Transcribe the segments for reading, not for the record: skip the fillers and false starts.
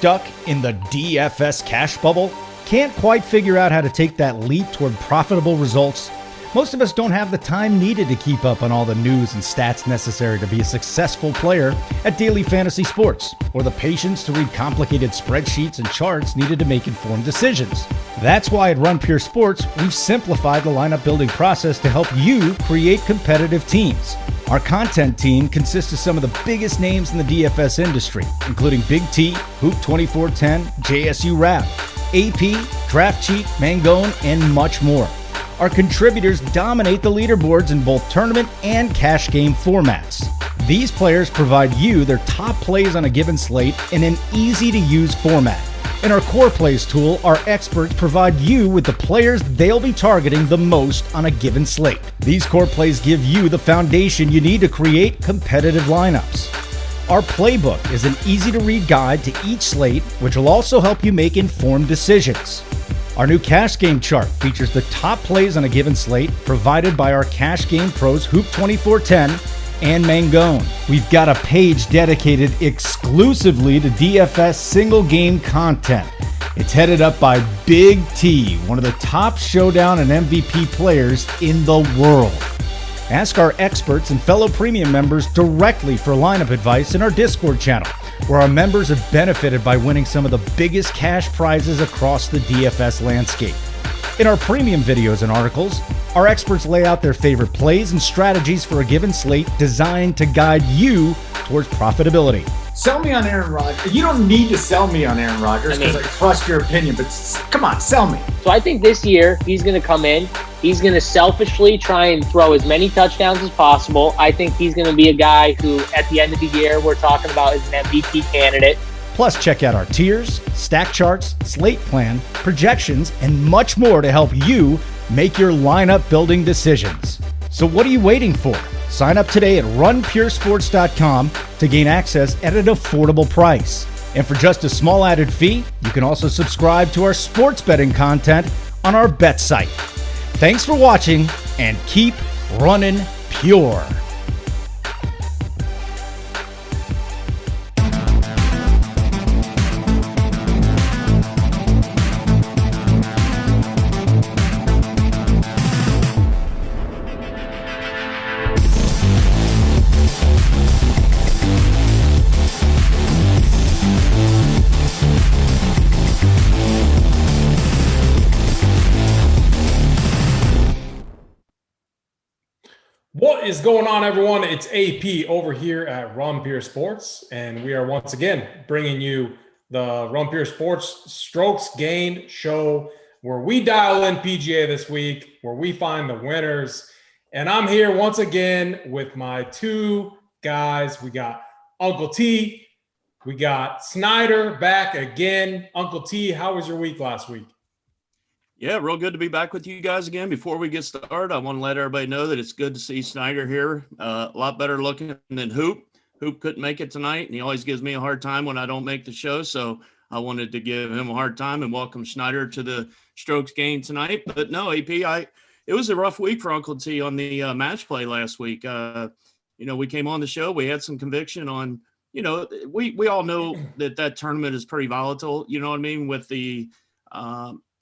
Stuck in the DFS cash bubble? Can't quite figure out how to take that leap toward profitable results? Most of us don't have the time needed to keep up on all the news and stats necessary to be a successful player at daily fantasy sports, or the patience to read complicated spreadsheets and charts needed to make informed decisions. That's why at Run Pure Sports, we've simplified the lineup building process to help you create competitive teams. Our content team consists of some of the biggest names in the DFS industry, including BigT, Hoop 2410, JSURab, AP, DraftCheat, Mangone, and much more. Our contributors dominate the leaderboards in both tournament and cash game formats. These players provide you their top plays on a given slate in an easy-to-use format. In our core plays tool, our experts provide you with the players they'll be targeting the most on a given slate. These core plays give you the foundation you need to create competitive lineups. Our playbook is an easy-to-read guide to each slate, which will also help you make informed decisions. Our new cash game chart features the top plays on a given slate provided by our cash game pros Hoop 2410 and Mangone. We've got a page dedicated exclusively to DFS single game content. It's headed up by BigT, one of the top Showdown and MVP players in the world. Ask our experts and fellow premium members directly for lineup advice in our Discord channel, where our members have benefited by winning some of the biggest cash prizes across the DFS landscape. In our premium videos and articles, our experts lay out their favorite plays and strategies for a given slate designed to guide you towards profitability. Sell me on Aaron Rodgers. You don't need to sell me on Aaron Rodgers because I trust your opinion, but come on, sell me. So I think this year he's going to come in. He's going to selfishly try and throw as many touchdowns as possible. I think he's going to be a guy who, at the end of the year, we're talking about as an MVP candidate. Plus, check out our tiers, stack charts, slate plan, projections, and much more to help you make your lineup building decisions. So what are you waiting for? Sign up today at runpuresports.com to gain access at an affordable price. And for just a small added fee, you can also subscribe to our sports betting content on our bet site. Thanks for watching, and keep running pure. What is going on, everyone? It's AP over here at Run Pure Sports, and we are once again bringing you the Run Pure Sports Strokes Gained show, where we dial in PGA this week, where we find the winners. And I'm here once again with my two guys. We got Uncle T, we got Snyder back again. Uncle T, how was your week last week? Yeah, real good to be back with you guys again. Before we get started, I want to let everybody know that it's good to see Snyder here. A lot better looking than Hoop. Hoop couldn't make it tonight, and he always gives me a hard time when I don't make the show. So I wanted to give him a hard time and welcome Snyder to the Strokes game tonight. But no, AP, it was a rough week for Uncle T on the match play last week. We came on the show. We had some conviction on, we all know that tournament is pretty volatile. You know what I mean? With the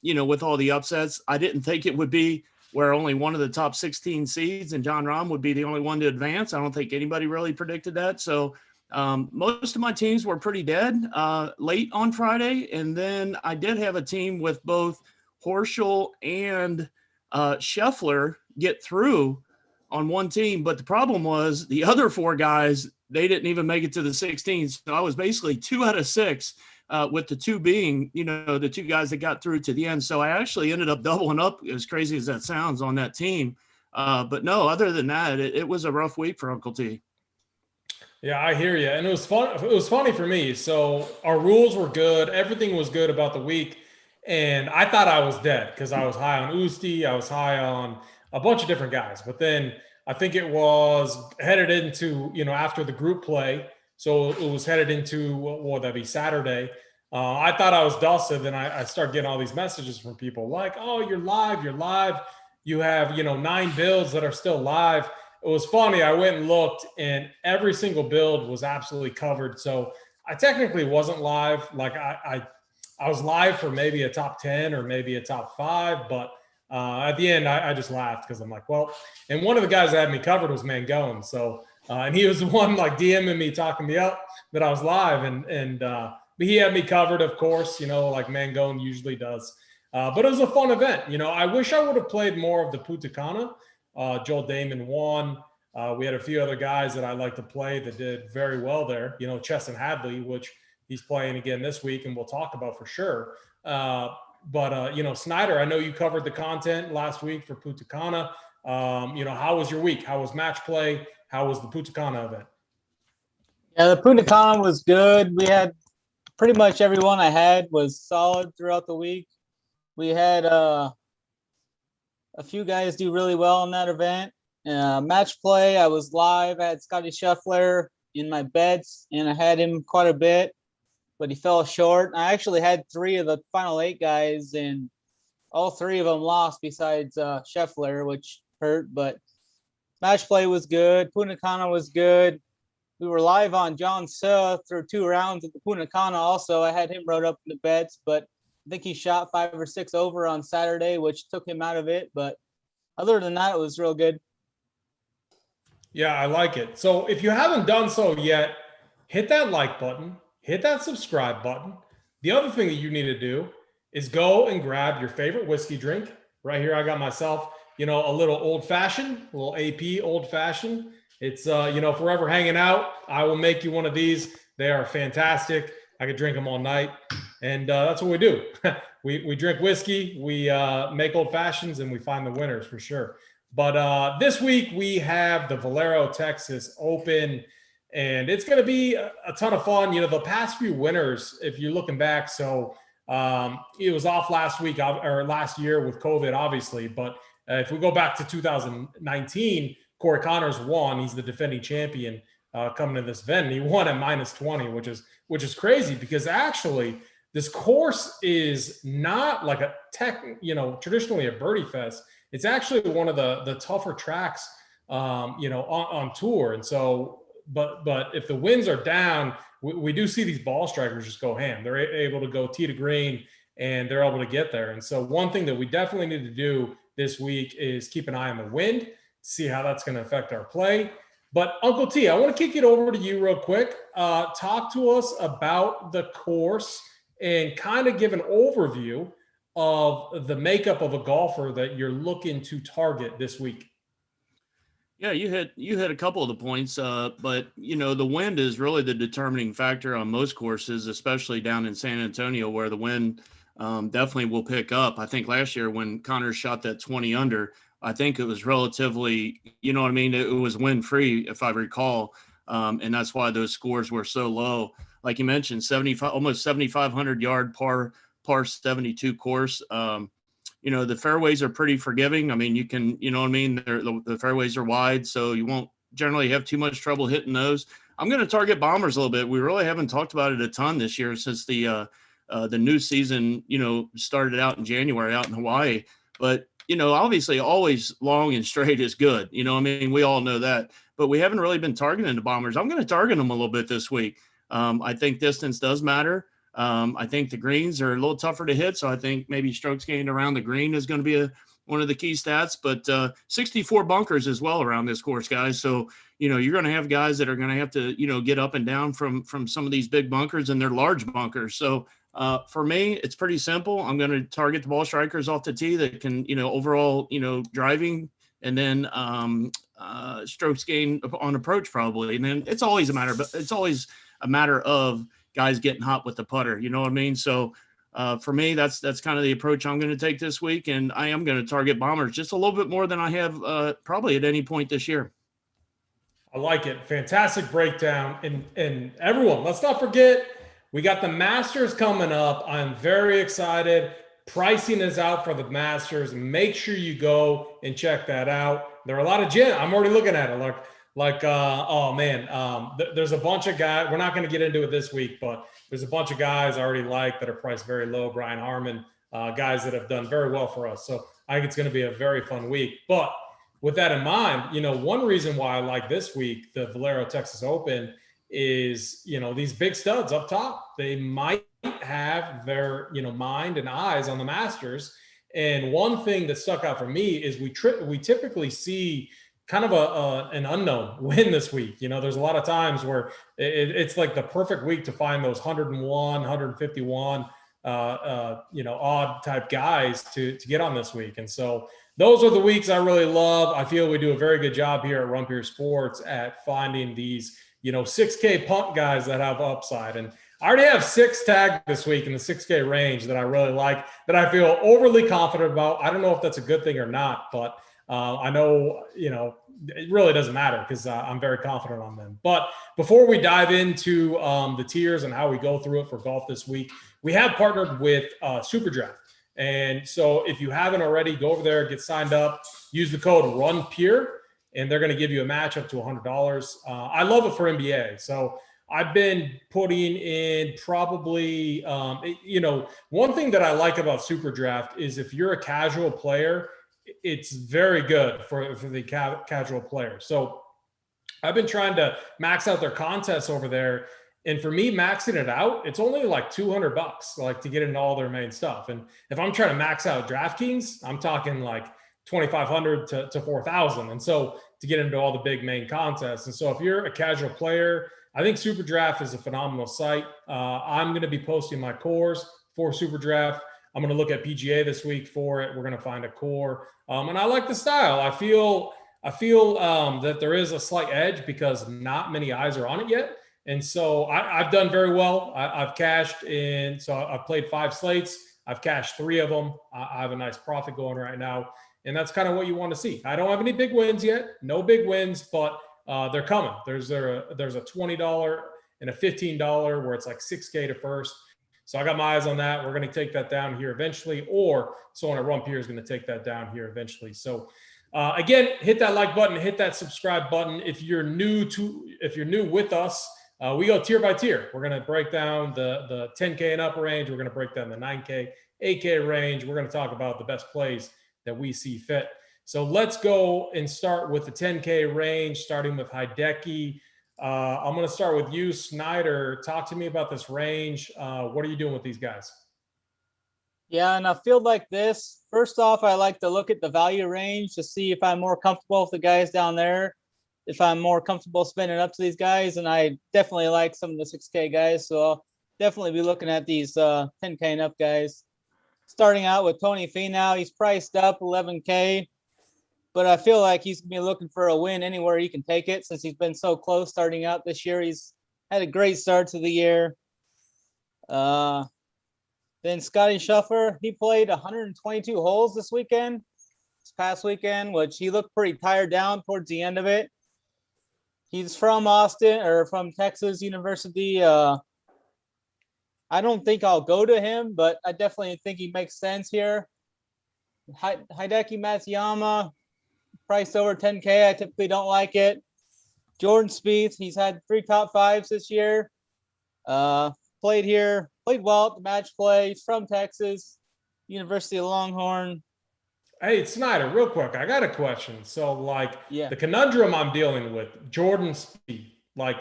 with all the upsets, I didn't think it would be where only one of the top 16 seeds and John Rahm would be the only one to advance. I don't think anybody really predicted that. So most of my teams were pretty dead late on Friday. And then I did have a team with both Horschel and Shuffler get through on one team. But the problem was the other four guys, they didn't even make it to the 16. So I was basically 2 out of 6. With the two being, the two guys that got through to the end. So I actually ended up doubling up, as crazy as that sounds, on that team. But no, other than that, it was a rough week for Uncle T. Yeah, I hear you. And it was fun. It was funny for me. So our rules were good. Everything was good about the week. And I thought I was dead because I was high on Usti. I was high on a bunch of different guys. But then I think it was headed into, after the group play. So it was headed into, what would that be, Saturday. I thought I was dusted. Then I started getting all these messages from people like, oh, you're live. You have, 9 builds that are still live. It was funny. I went and looked, and every single build was absolutely covered. So I technically wasn't live. Like I was live for maybe a top 10 or maybe a top 5, but at the end I just laughed because I'm like, well, and one of the guys that had me covered was Mangone. So, and he was the one like DMing me, talking me up that I was live, but he had me covered, of course, like Mangone usually does. But it was a fun event. I wish I would have played more of the Putakana. Joel Damon won. We had a few other guys that I like to play that did very well there. Chesson Hadley, which he's playing again this week, and we'll talk about for sure. But Snyder, I know you covered the content last week for Putakana. How was your week? How was match play? How was the Putakana event? Yeah, the Putakana was good. We had pretty much everyone I had was solid throughout the week. We had a few guys do really well in that event. Match play, I was live. I had Scotty Shuffler in my bets, and I had him quite a bit, but he fell short. I actually had 3 of the final 8 guys, and all 3 of them lost besides Shuffler, which hurt. But match play was good. Putakana was good. We were live on John Suh through 2 rounds at the Putakana also. I had him wrote up in the bets, but I think he shot 5 or 6 over on Saturday, which took him out of it. But other than that, it was real good. Yeah, I like it. So if you haven't done so yet, hit that like button, hit that subscribe button. The other thing that you need to do is go and grab your favorite whiskey drink. Right here, I got myself, a little old-fashioned, a little AP old-fashioned. It's, if we're ever hanging out, I will make you one of these. They are fantastic. I could drink them all night. And that's what we do. we drink whiskey, we make old-fashions, and we find the winners for sure. But this week we have the Valero Texas Open, and it's going to be a ton of fun. The past few winners, if you're looking back, so it was off last week or last year with COVID, obviously. But if we go back to 2019, Cory Connors won. He's the defending champion coming to this event. And he won at -20, which is crazy because actually this course is not like a traditionally a birdie fest. It's actually one of the tougher tracks, on tour. And so, but if the winds are down, we do see these ball strikers just go ham. They're able to go tee to green, and they're able to get there. And so one thing that we definitely need to do this week is keep an eye on the wind, see how that's going to affect our play. But Uncle T, I want to kick it over to you real quick. Talk to us about the course and kind of give an overview of the makeup of a golfer that you're looking to target this week. Yeah, you hit a couple of the points, but the wind is really the determining factor on most courses, especially down in San Antonio, where the wind definitely will pick up. I think last year when Connors shot that 20 under, I think it was relatively, it was wind free, if I recall, and that's why those scores were so low. Like you mentioned, almost 7,500 yard par 72 course. The fairways are pretty forgiving. I mean, you can, the fairways are wide, so you won't generally have too much trouble hitting those. I'm going to target bombers a little bit. We really haven't talked about it a ton this year since the new season, started out in January out in Hawaii. But, obviously always long and straight is good. We all know that. But we haven't really been targeting the bombers. I'm going to target them a little bit this week. I think distance does matter. I think the greens are a little tougher to hit, so I think maybe strokes gained around the green is going to be one of the key stats. But 64 bunkers as well around this course, guys. So, you're going to have guys that are going to have to, get up and down from some of these big bunkers, and they're large bunkers. So for me, it's pretty simple. I'm going to target the ball strikers off the tee that can, overall, driving, and then strokes gained on approach probably. And then it's always a matter of guys getting hot with the putter. You know what I mean? So for me, that's kind of the approach I'm going to take this week. And I am going to target bombers just a little bit more than I have probably at any point this year. I like it. Fantastic breakdown. And everyone, let's not forget, we got the Masters coming up. I'm very excited. Pricing is out for the Masters. Make sure you go and check that out. There are a lot of gems. I'm already looking at it. There's a bunch of guys. We're not going to get into it this week, but there's a bunch of guys I already like that are priced very low. Brian Harmon, guys that have done very well for us. So I think it's going to be a very fun week. But with that in mind, one reason why I like this week, the Valero Texas Open, is, these big studs up top, they might have their, mind and eyes on the Masters. And one thing that stuck out for me is we typically see kind of an unknown win this week. There's a lot of times where it's like the perfect week to find those 101, 151, odd type guys to get on this week. And so those are the weeks I really love. I feel we do a very good job here at Rumpier Sports at finding these, 6K punt guys that have upside. And I already have 6 tagged this week in the 6K range that I really like, that I feel overly confident about. I don't know if that's a good thing or not, but I know, it really doesn't matter because I'm very confident on them. But before we dive into the tiers and how we go through it for golf this week, we have partnered with Super Draft. And so if you haven't already, go over there, get signed up, use the code RUNPURE, and they're going to give you a match up to $100. I love it for NBA. So I've been putting in probably, one thing that I like about Super Draft is if you're a casual player, it's very good for the casual player. So I've been trying to max out their contests over there. And for me, maxing it out, it's only like $200 like to get into all their main stuff. And if I'm trying to max out DraftKings, I'm talking like $2,500 to $4,000. And so to get into all the big main contests. And so if you're a casual player, I think Super Draft is a phenomenal site. I'm going to be posting my cores for Super Draft. I'm going to look at PGA this week for it. We're going to find a core. And I like the style. I feel that there is a slight edge because not many eyes are on it yet. And so I've done very well. I've cashed in. So I've played 5 slates. I've cashed 3 of them. I have a nice profit going right now. And that's kind of what you want to see. I don't have any big wins yet. No big wins, but they're coming. There's a $20 and a $15 where it's like 6K to first. So I got my eyes on that. We're going to take that down here eventually, or someone at Rumpier is going to take that down here eventually. So again, hit that like button, hit that subscribe button. If you're new with us, we go tier by tier. We're going to break down the 10K and up range. We're going to break down the 9K, 8K range. We're going to talk about the best plays that we see fit. So let's go and start with the 10K range, starting with Hideki. I'm going to start with you, Snyder. Talk to me about this range. What are you doing with these guys? Yeah, in a field like this, first off, I like to look at the value range to see if I'm more comfortable with the guys down there, if I'm more comfortable spending up to these guys. And I definitely like some of the 6K guys. So I'll definitely be looking at these 10K and up guys. Starting out with Tony Finau, he's priced up 11K. But I feel like he's going to be looking for a win anywhere he can take it since he's been so close starting out this year. He's had a great start to the year. Then Scotty Shuffler, he played 122 holes this past weekend, which he looked pretty tired down towards the end of it. He's from from Texas University. I don't think I'll go to him, but I definitely think he makes sense here. Hideki Matsuyama, priced over 10K. I typically don't like it. Jordan Spieth, he's had 3 top 5s this year. Played well at the match play. He's from Texas, University of Longhorn. Hey, Snyder, real quick, I got a question. So, the conundrum I'm dealing with, Jordan Spieth,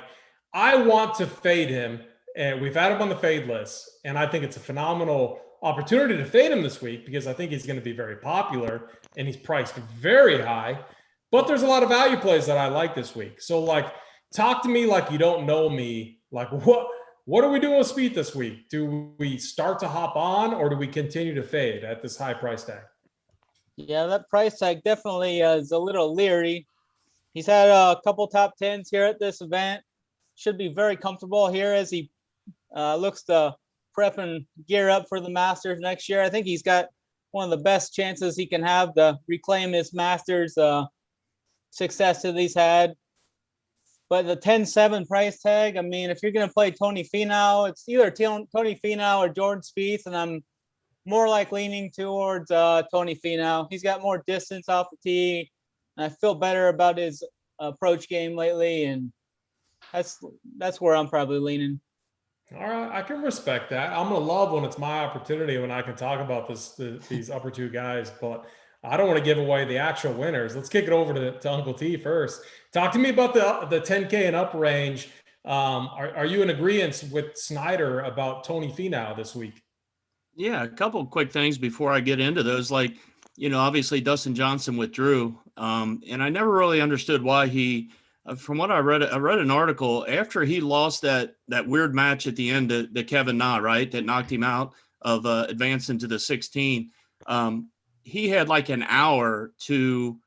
I want to fade him, and we've had him on the fade list, and I think it's a phenomenal opportunity to fade him this week because I think he's going to be very popular and he's priced very high, but there's a lot of value plays that I like this week. So talk to me like you don't know me. What are we doing with Spieth this week? Do we start to hop on or do we continue to fade at this high price tag? Yeah, that price tag definitely is a little leery. He's had a couple top 10s here at this event. Should be very comfortable here as he looks to prep and gear up for the Masters next year. I think he's got one of the best chances he can have to reclaim his Masters success that he's had. But the 10-7 price tag, I mean, if you're going to play Tony Finau, it's either Tony Finau or Jordan Spieth, and I'm more leaning towards Tony Finau. He's got more distance off the tee, and I feel better about his approach game lately, and that's where I'm probably leaning. All right, I can respect that. I'm gonna love when it's my opportunity when I can talk about these upper 2 guys, but I don't want to give away the actual winners. Let's kick it over to Uncle T first. Talk to me about the 10K and up range. Are you in agreement with Snyder about Tony Finau this week? Yeah, a couple of quick things before I get into those. Like, obviously Dustin Johnson withdrew, and I never really understood why he. From what I read an article after he lost that weird match at the end to Kevin Na, right, that knocked him out of advancing to the 16. He had like an hour to,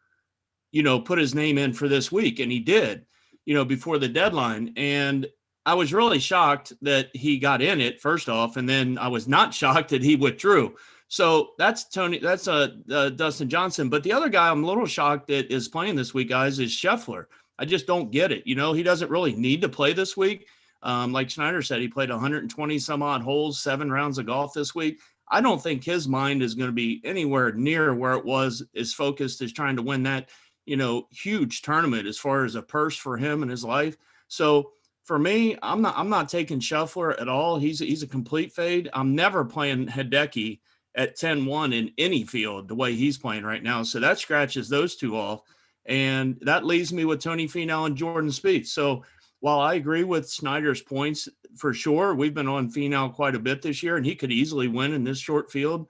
put his name in for this week, and he did, before the deadline. And I was really shocked that he got in it, first off, and then I was not shocked that he withdrew. So that's Dustin Johnson. But the other guy I'm a little shocked that is playing this week, guys, is Scheffler. I just don't get it. He doesn't really need to play this week. Like Snyder said, he played 120 some odd holes, 7 rounds of golf this week. I don't think his mind is going to be anywhere near where it was as focused as trying to win that, huge tournament as far as a purse for him and his life. So for me, I'm not taking Shuffler at all. He's a complete fade. I'm never playing Hideki at 10-1 in any field the way he's playing right now. So that scratches those two off. And that leaves me with Tony Finau and Jordan Spieth. So while I agree with Snyder's points for sure, we've been on Finau quite a bit this year, and he could easily win in this short field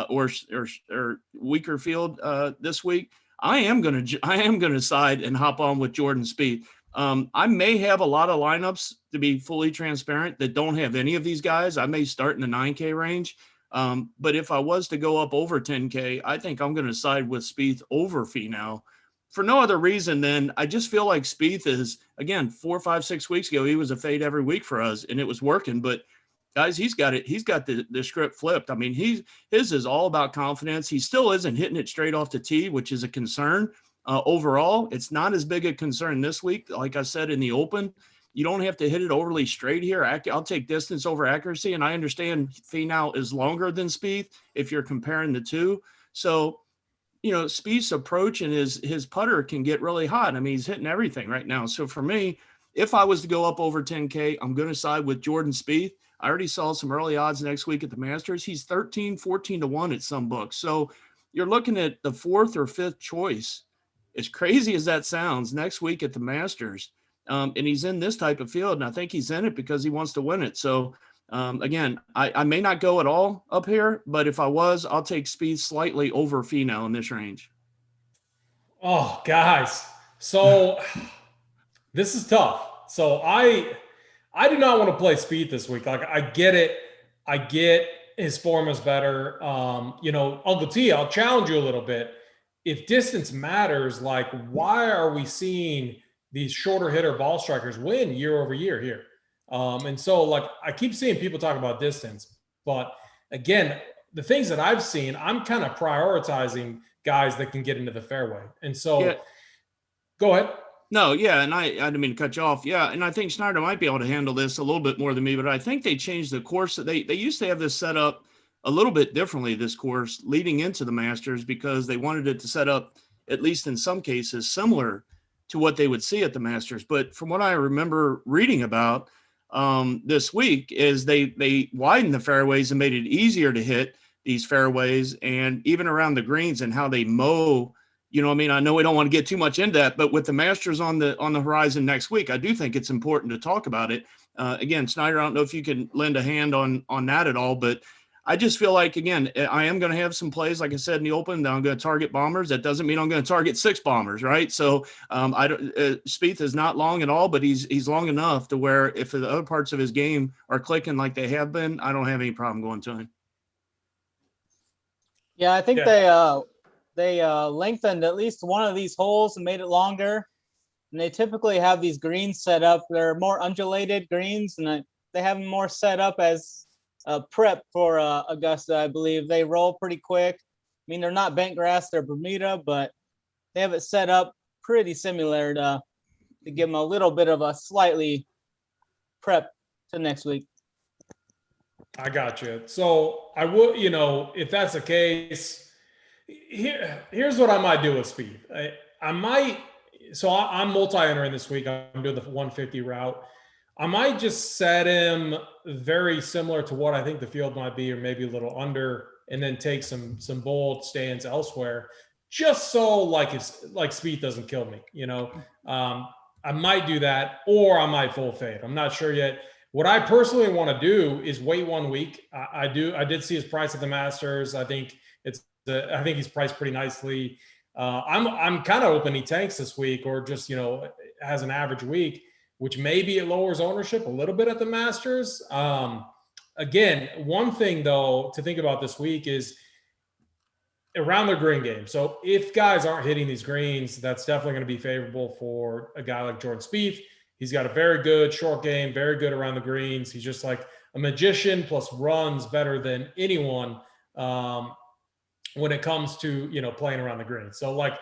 or weaker field this week. I am gonna side and hop on with Jordan Spieth. I may have a lot of lineups, to be fully transparent, that don't have any of these guys. I may start in the 9K range. But if I was to go up over 10K, I think I'm going to side with Spieth over Finau. For no other reason than I just feel like Spieth is, again, 4, 5, 6 weeks ago, he was a fade every week for us, and it was working. But guys, he's got it. He's got the script flipped. I mean, his is all about confidence. He still isn't hitting it straight off the tee, which is a concern. Overall, it's not as big a concern this week. Like I said in the Open, you don't have to hit it overly straight here. I'll take distance over accuracy, and I understand Finau is longer than Spieth if you're comparing the two. So, Spieth's approach and his putter can get really hot. I mean, he's hitting everything right now. So for me, if I was to go up over 10K, I'm going to side with Jordan Spieth. I already saw some early odds next week at the Masters. He's 13, 14-1 at some books. So you're looking at the 4th or 5th choice. As crazy as that sounds, next week at the Masters. And he's in this type of field, and I think he's in it because he wants to win it. So, again, I may not go at all up here, but if I was, I'll take Spieth slightly over Finau in this range. Oh, guys. So this is tough. So I do not want to play Spieth this week. Like, I get it. I get his form is better. Uncle T, I'll challenge you a little bit. If distance matters, like, why are we seeing these shorter hitter ball strikers win year over year here? And so, like, I keep seeing people talk about distance, but again, the things that I've seen, I'm kind of prioritizing guys that can get into the fairway. And so, yeah. Go ahead. No, yeah, and I didn't mean to cut you off. Yeah, and I think Snyder might be able to handle this a little bit more than me, but I think they changed the course. They used to have this set up a little bit differently, this course, leading into the Masters, because they wanted it to set up, at least in some cases, similar to what they would see at the Masters. But from what I remember reading about this week is they widened the fairways and made it easier to hit these fairways, and even around the greens and how they mow. I know we don't want to get too much into that, but with the Masters on the horizon next week, I do think it's important to talk about it. Again, Snyder, I don't know if you can lend a hand on that at all, but I just feel like, again, I am going to have some plays, like I said in the Open, that I'm going to target bombers. That doesn't mean I'm going to target 6 bombers, right? So Spieth is not long at all, but he's long enough to where if the other parts of his game are clicking like they have been, I don't have any problem going to him. Yeah, I think they lengthened at least one of these holes and made it longer. And they typically have these greens set up. They're more undulated greens, and they have them more set up as prep for Augusta, I believe. They roll pretty quick. I mean, they're not bent grass, they're Bermuda, but they have it set up pretty similar to give them a little bit of a slightly prep to next week. I got you. So I would, if that's the case, here's what I might do with Spieth. I'm multi-entering this week. I'm doing the 150 route. I might just set him very similar to what I think the field might be, or maybe a little under, and then take some bold stands elsewhere, just so like Spieth doesn't kill me. I might do that, or I might full fade. I'm not sure yet. What I personally want to do is wait 1 week. I did see his price at the Masters. I think he's priced pretty nicely. I'm kind of hoping he tanks this week, or just has an average week, which maybe it lowers ownership a little bit at the Masters. Again, one thing though to think about this week is around the green game. So if guys aren't hitting these greens, that's definitely going to be favorable for a guy like Jordan Spieth. He's got a very good short game, very good around the greens. He's just like a magician, plus runs better than anyone when it comes to playing around the green. So like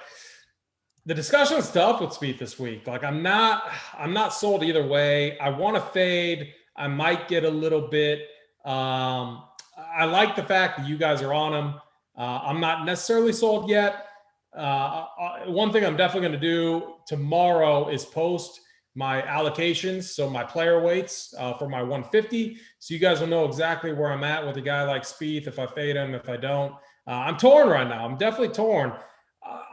the discussion is tough with Spieth this week. Like I'm not sold either way. I want to fade. I might get a little bit. I like the fact that you guys are on him. I'm not necessarily sold yet. One thing I'm definitely going to do tomorrow is post my allocations, so my player weights for my 150. So you guys will know exactly where I'm at with a guy like Spieth, if I fade him, if I don't. I'm torn right now. I'm definitely torn.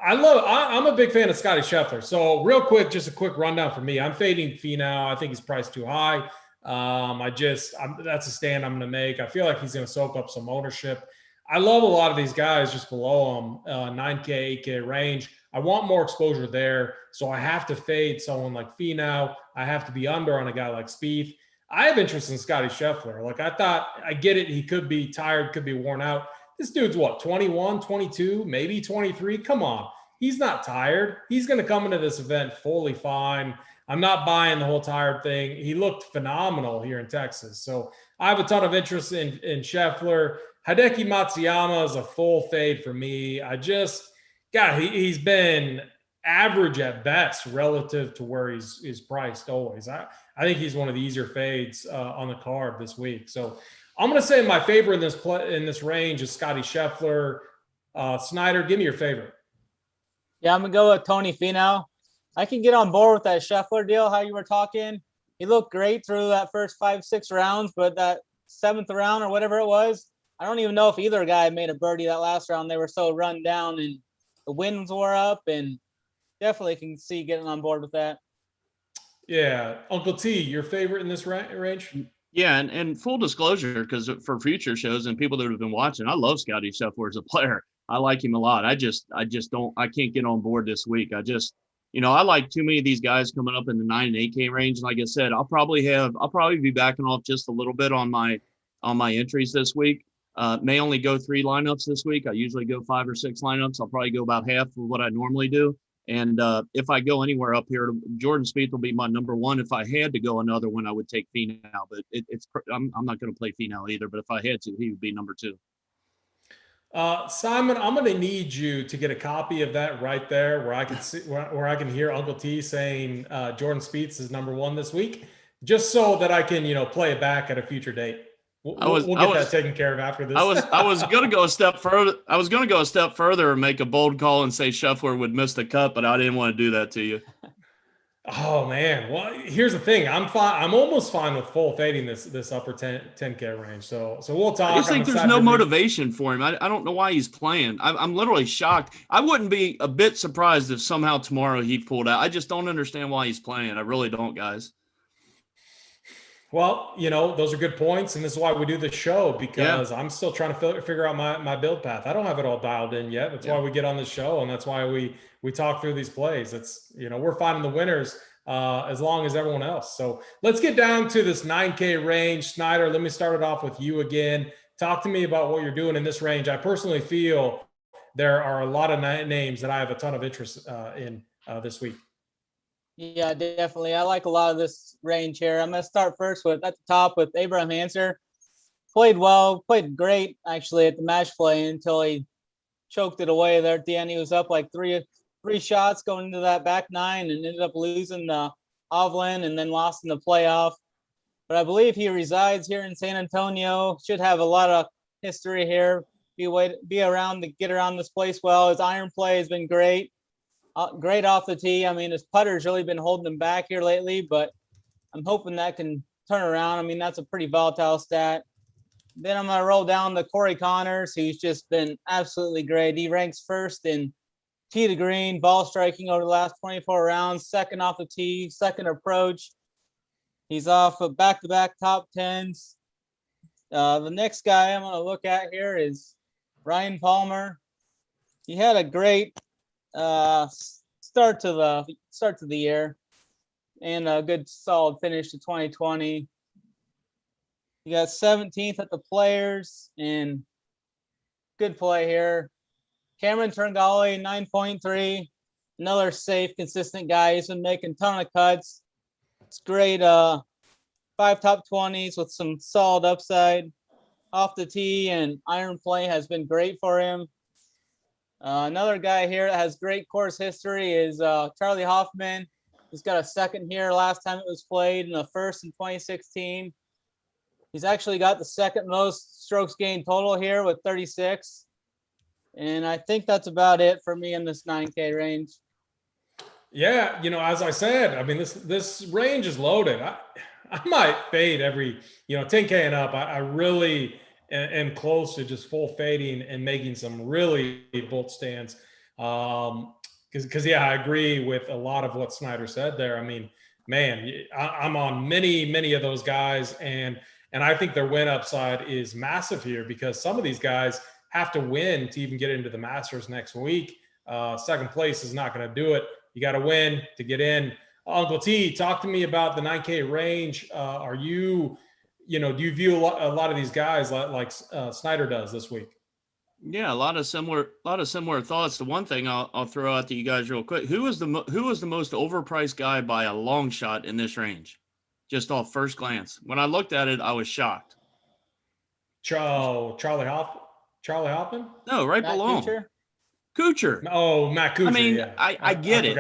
I'm a big fan of Scotty Shuffler. So real quick, just a quick rundown for me. I'm fading Finau. I think he's priced too high. That's a stand I'm going to make. I feel like he's going to soak up some ownership. I love a lot of these guys just below him, 9K, 8K range. I want more exposure there, so I have to fade someone like Finau. I have to be under on a guy like Spieth. I have interest in Scotty Shuffler. Like I get it. He could be tired, could be worn out. This dude's what, 21, 22, maybe 23? Come on. He's not tired. He's going to come into this event fully fine. I'm not buying the whole tired thing. He looked phenomenal here in Texas. So I have a ton of interest in Scheffler. Hideki Matsuyama is a full fade for me. He's been average at best relative to where he's priced always. I think he's one of the easier fades on the card this week. So I'm going to say my favorite in this range is Scotty Shuffler. Snyder, give me your favorite. Yeah, I'm going to go with Tony Finau. I can get on board with that Shuffler deal, how you were talking. He looked great through that first 5-6 rounds, but that 7th round or whatever it was, I don't even know if either guy made a birdie that last round. They were so run down and the winds were up, and definitely can see getting on board with that. Yeah. Uncle T, your favorite in this range? Yeah, and full disclosure, because for future shows and people that have been watching, I love Scotty Shuffler as a player. I like him a lot. I can't get on board this week. I like too many of these guys coming up in the 9 and 8K range. Like I said, I'll probably be backing off just a little bit on my entries this week. May only go 3 lineups this week. I usually go 5 or 6 lineups. I'll probably go about half of what I normally do. And if I go anywhere up here, Jordan Spieth will be my number one. If I had to go another one, I would take Finau. But I'm not going to play Finau either. But if I had to, he would be number 2. Simon, I'm going to need you to get a copy of that right there, where I can see where I can hear Uncle T saying Jordan Spieth is number 1 this week, just so that I can play it back at a future date. We'll get that taken care of after this. I was going to go a step further. I was going to go a step further and make a bold call and say Shuffler would miss the cut, but I didn't want to do that to you. Oh man. Well, here's the thing. I'm fine. I'm almost fine with full fading this upper 10K range. So we'll talk. I just think there's no motivation for him. I don't know why he's playing. I'm literally shocked. I wouldn't be a bit surprised if somehow tomorrow he pulled out. I just don't understand why he's playing. I really don't, guys. Well, those are good points, and this is why we do the show, because I'm still trying to figure out my build path. I don't have it all dialed in yet. That's why we get on this show, and that's why we talk through these plays. It's we're finding the winners as long as everyone else. So let's get down to this 9K range. Snyder, let me start it off with you again. Talk to me about what you're doing in this range. I personally feel there are a lot of names that I have a ton of interest in this week. Yeah, definitely. I like a lot of this range here. I'm going to start first at the top with Abram Hanser. Played well, played great actually at the match play until he choked it away there at the end. He was up like three shots going into that back 9 and ended up losing the Hovland and then lost in the playoff. But I believe he resides here in San Antonio. Should have a lot of history here. Be around to get around this place well. His iron play has been great. Great off the tee. I mean, his putter's really been holding him back here lately, but I'm hoping that can turn around. I mean, that's a pretty volatile stat. Then I'm going to roll down to Cory Connors, who's just been absolutely great. He ranks first in tee to green, ball striking over the last 24 rounds, second off the tee, second approach. He's off of back-to-back top 10s. The next guy I'm going to look at here is Ryan Palmer. He had a great start to the year and a good solid finish to 2020. He got 17th at the Players and good play here. Cameron Tringali, 9.3. Another safe, consistent guy. He's been making a ton of cuts. It's great 5 top 20s with some solid upside. Off the tee and iron play has been great for him. Another guy here that has great course history is Charlie Hoffman. He's got a second here last time it was played and a first in 2016. He's actually got the second most strokes gained total here with 36. And I think that's about it for me in this 9K range. Yeah, as I said, I mean, this range is loaded. I might fade every, 10K and up. I really am close to just full fading and making some really bold stands. Because I agree with a lot of what Snyder said there. I mean, man, I'm on many of those guys, and I think their win upside is massive here because some of these guys have to win to even get into the Masters next week. Second place is not going to do it. You got to win to get in. Uncle T, talk to me about the 9K range. Are you, do you view a lot of these guys like Snyder does this week? Yeah, a lot of similar thoughts. The one thing I'll throw out to you guys real quick: who was the most overpriced guy by a long shot in this range? Just off first glance, when I looked at it, I was shocked. Charlie Hoffman? No, right Matt below Kuchar. Oh, Matt Kuchar. I mean, yeah. I get it,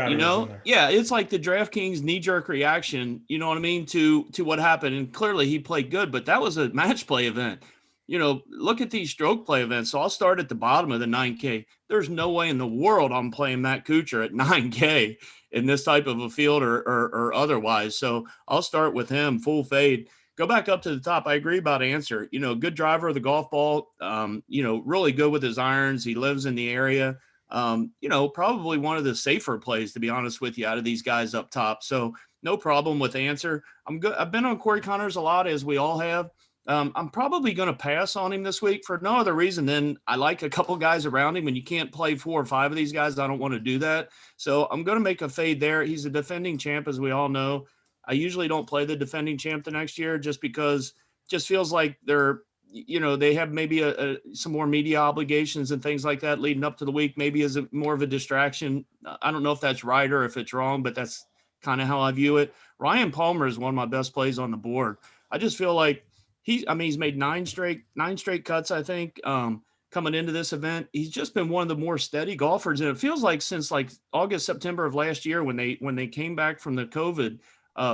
Yeah, it's like the DraftKings knee-jerk reaction, you know what I mean, to what happened. And clearly he played good, but that was a match play event. Look at these stroke play events. So I'll start at the bottom of the 9K. There's no way in the world I'm playing Matt Kuchar at 9K in this type of a field or otherwise. So I'll start with him, full fade. Go back up to the top. I agree about Hanser. Good driver of the golf ball. Really good with his irons. He lives in the area. Probably one of the safer plays, to be honest with you, out of these guys up top. So no problem with Hanser. I'm good. I've been on Cory Connors a lot, as we all have. I'm probably going to pass on him this week for no other reason than I like a couple guys around him. When you can't play 4 or 5 of these guys, I don't want to do that. So I'm going to make a fade there. He's a defending champ, as we all know. I usually don't play the defending champ the next year just because it just feels like they're, they have maybe some more media obligations and things like that leading up to the week, maybe as more of a distraction. I don't know if that's right or if it's wrong, but that's kind of how I view it. Ryan Palmer is one of my best plays on the board. I just feel like he's made 9 straight cuts, I think, coming into this event. He's just been one of the more steady golfers. And it feels like since like August, September of last year, when they came back from the COVID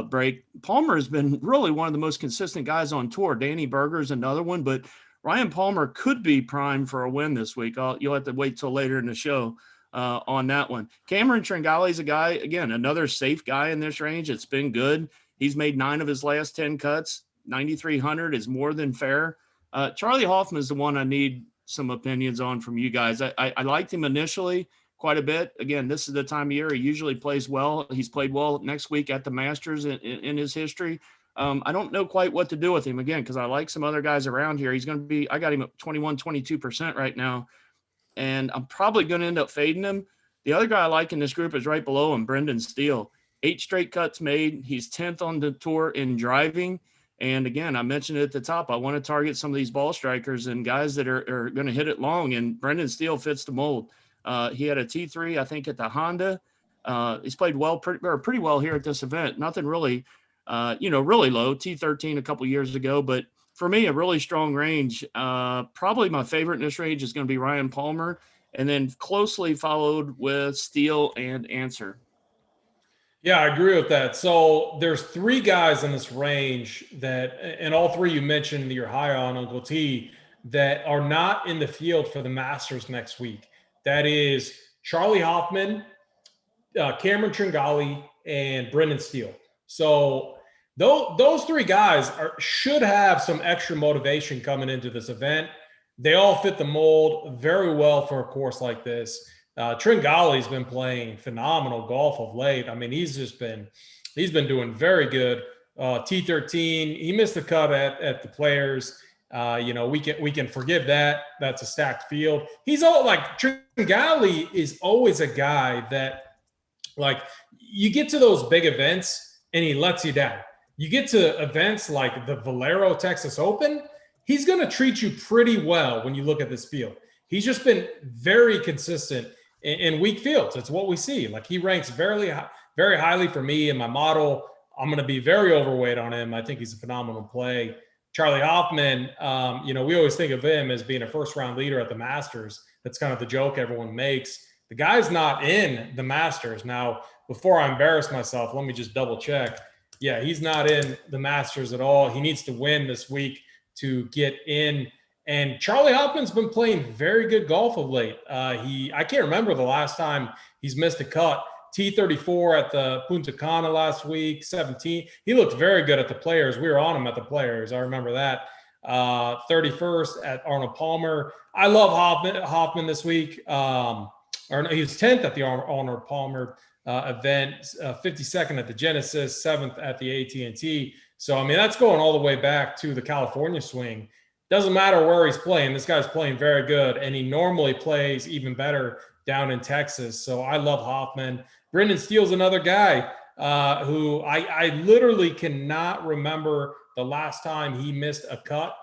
break, Palmer has been really one of the most consistent guys on tour. Danny Berger's another one, but Ryan Palmer could be primed for a win this week. You'll have to wait till later in the show on that one. Cameron Trangali is a guy, again, another safe guy in this range. It's been good. He's made 9 of his last 10 cuts. 9,300 is more than fair. Charlie Hoffman is the one I need some opinions on from you guys. I liked him initially quite a bit. Again, this is the time of year he usually plays well. He's played well next week at the Masters in his history. I don't know quite what to do with him, again, because I like some other guys around here. He's going to be – I got him at 21, 22% right now, and I'm probably going to end up fading him. The other guy I like in this group is right below him, Brendan Steele. 8 straight cuts made. He's 10th on the tour in driving. And again, I mentioned it at the top, I want to target some of these ball strikers and guys that are going to hit it long, and Brendan Steele fits the mold. He had a T3, I think, at the Honda. He's played pretty well here at this event. Nothing really, really low, T13 a couple years ago. But for me, a really strong range. Probably my favorite in this range is going to be Ryan Palmer, and then closely followed with Steele and Hanser. Yeah, I agree with that. So there's 3 guys in this range that, and all 3 you mentioned that you're high on, Uncle T, that are not in the field for the Masters next week. That is Charlie Hoffman, Cameron Tringali, and Brendan Steele. So those 3 guys should have some extra motivation coming into this event. They all fit the mold very well for a course like this. Tringali's been playing phenomenal golf of late. I mean, he's been doing very good. T13, he missed the cut at the Players. We can forgive that. That's a stacked field. He's all like Trangali is always a guy that, like, you get to those big events and he lets you down. You get to events like the Valero Texas Open, he's going to treat you pretty well when you look at this field. He's just been very consistent in weak fields. It's what we see. Like, he ranks very highly for me in my model. I'm going to be very overweight on him. I think he's a phenomenal play. Charlie Hoffman, we always think of him as being a first-round leader at the Masters. That's kind of the joke everyone makes. The guy's not in the Masters. Now, before I embarrass myself, let me just double check. Yeah, he's not in the Masters at all. He needs to win this week to get in. And Charlie Hoffman's been playing very good golf of late. I can't remember the last time he's missed a cut. T34 at the Punta Cana last week, 17. He looked very good at the Players. We were on him at the Players. I remember that. 31st at Arnold Palmer. I love Hoffman this week. He was 10th at the Arnold Palmer event, 52nd at the Genesis, 7th at the AT&T. So, I mean, that's going all the way back to the California swing. Doesn't matter where he's playing. This guy's playing very good, and he normally plays even better down in Texas. So I love Hoffman. Brendan Steele's another guy who I literally cannot remember the last time he missed a cut.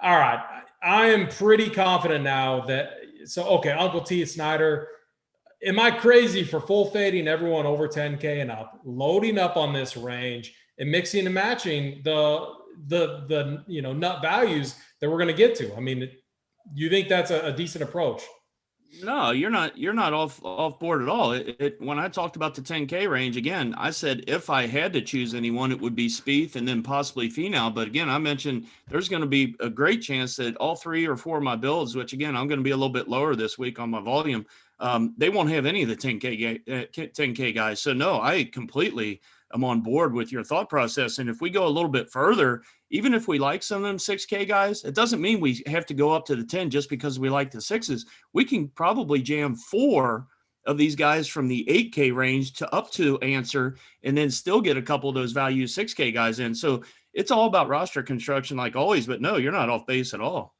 All right. I am pretty confident now that – okay, Uncle T, Snyder. Am I crazy for full fading everyone over 10K and up, loading up on this range and mixing and matching the nut values that we're going to get to? I mean, you think that's a decent approach? No, you're not off board at all. When I talked about the 10K range, again, I said if I had to choose anyone, it would be Spieth and then possibly Finau. But again, I mentioned there's going to be a great chance that all 3 or 4 of my builds, which again, I'm going to be a little bit lower this week on my volume, they won't have any of the 10K guys. So no, I completely am on board with your thought process. And if we go a little bit further, even if we like some of them 6K guys, it doesn't mean we have to go up to the 10 just because we like the 6s. We can probably jam 4 of these guys from the 8K range to up to Answer and then still get a couple of those value 6K guys in. So it's all about roster construction like always, but no, you're not off base at all.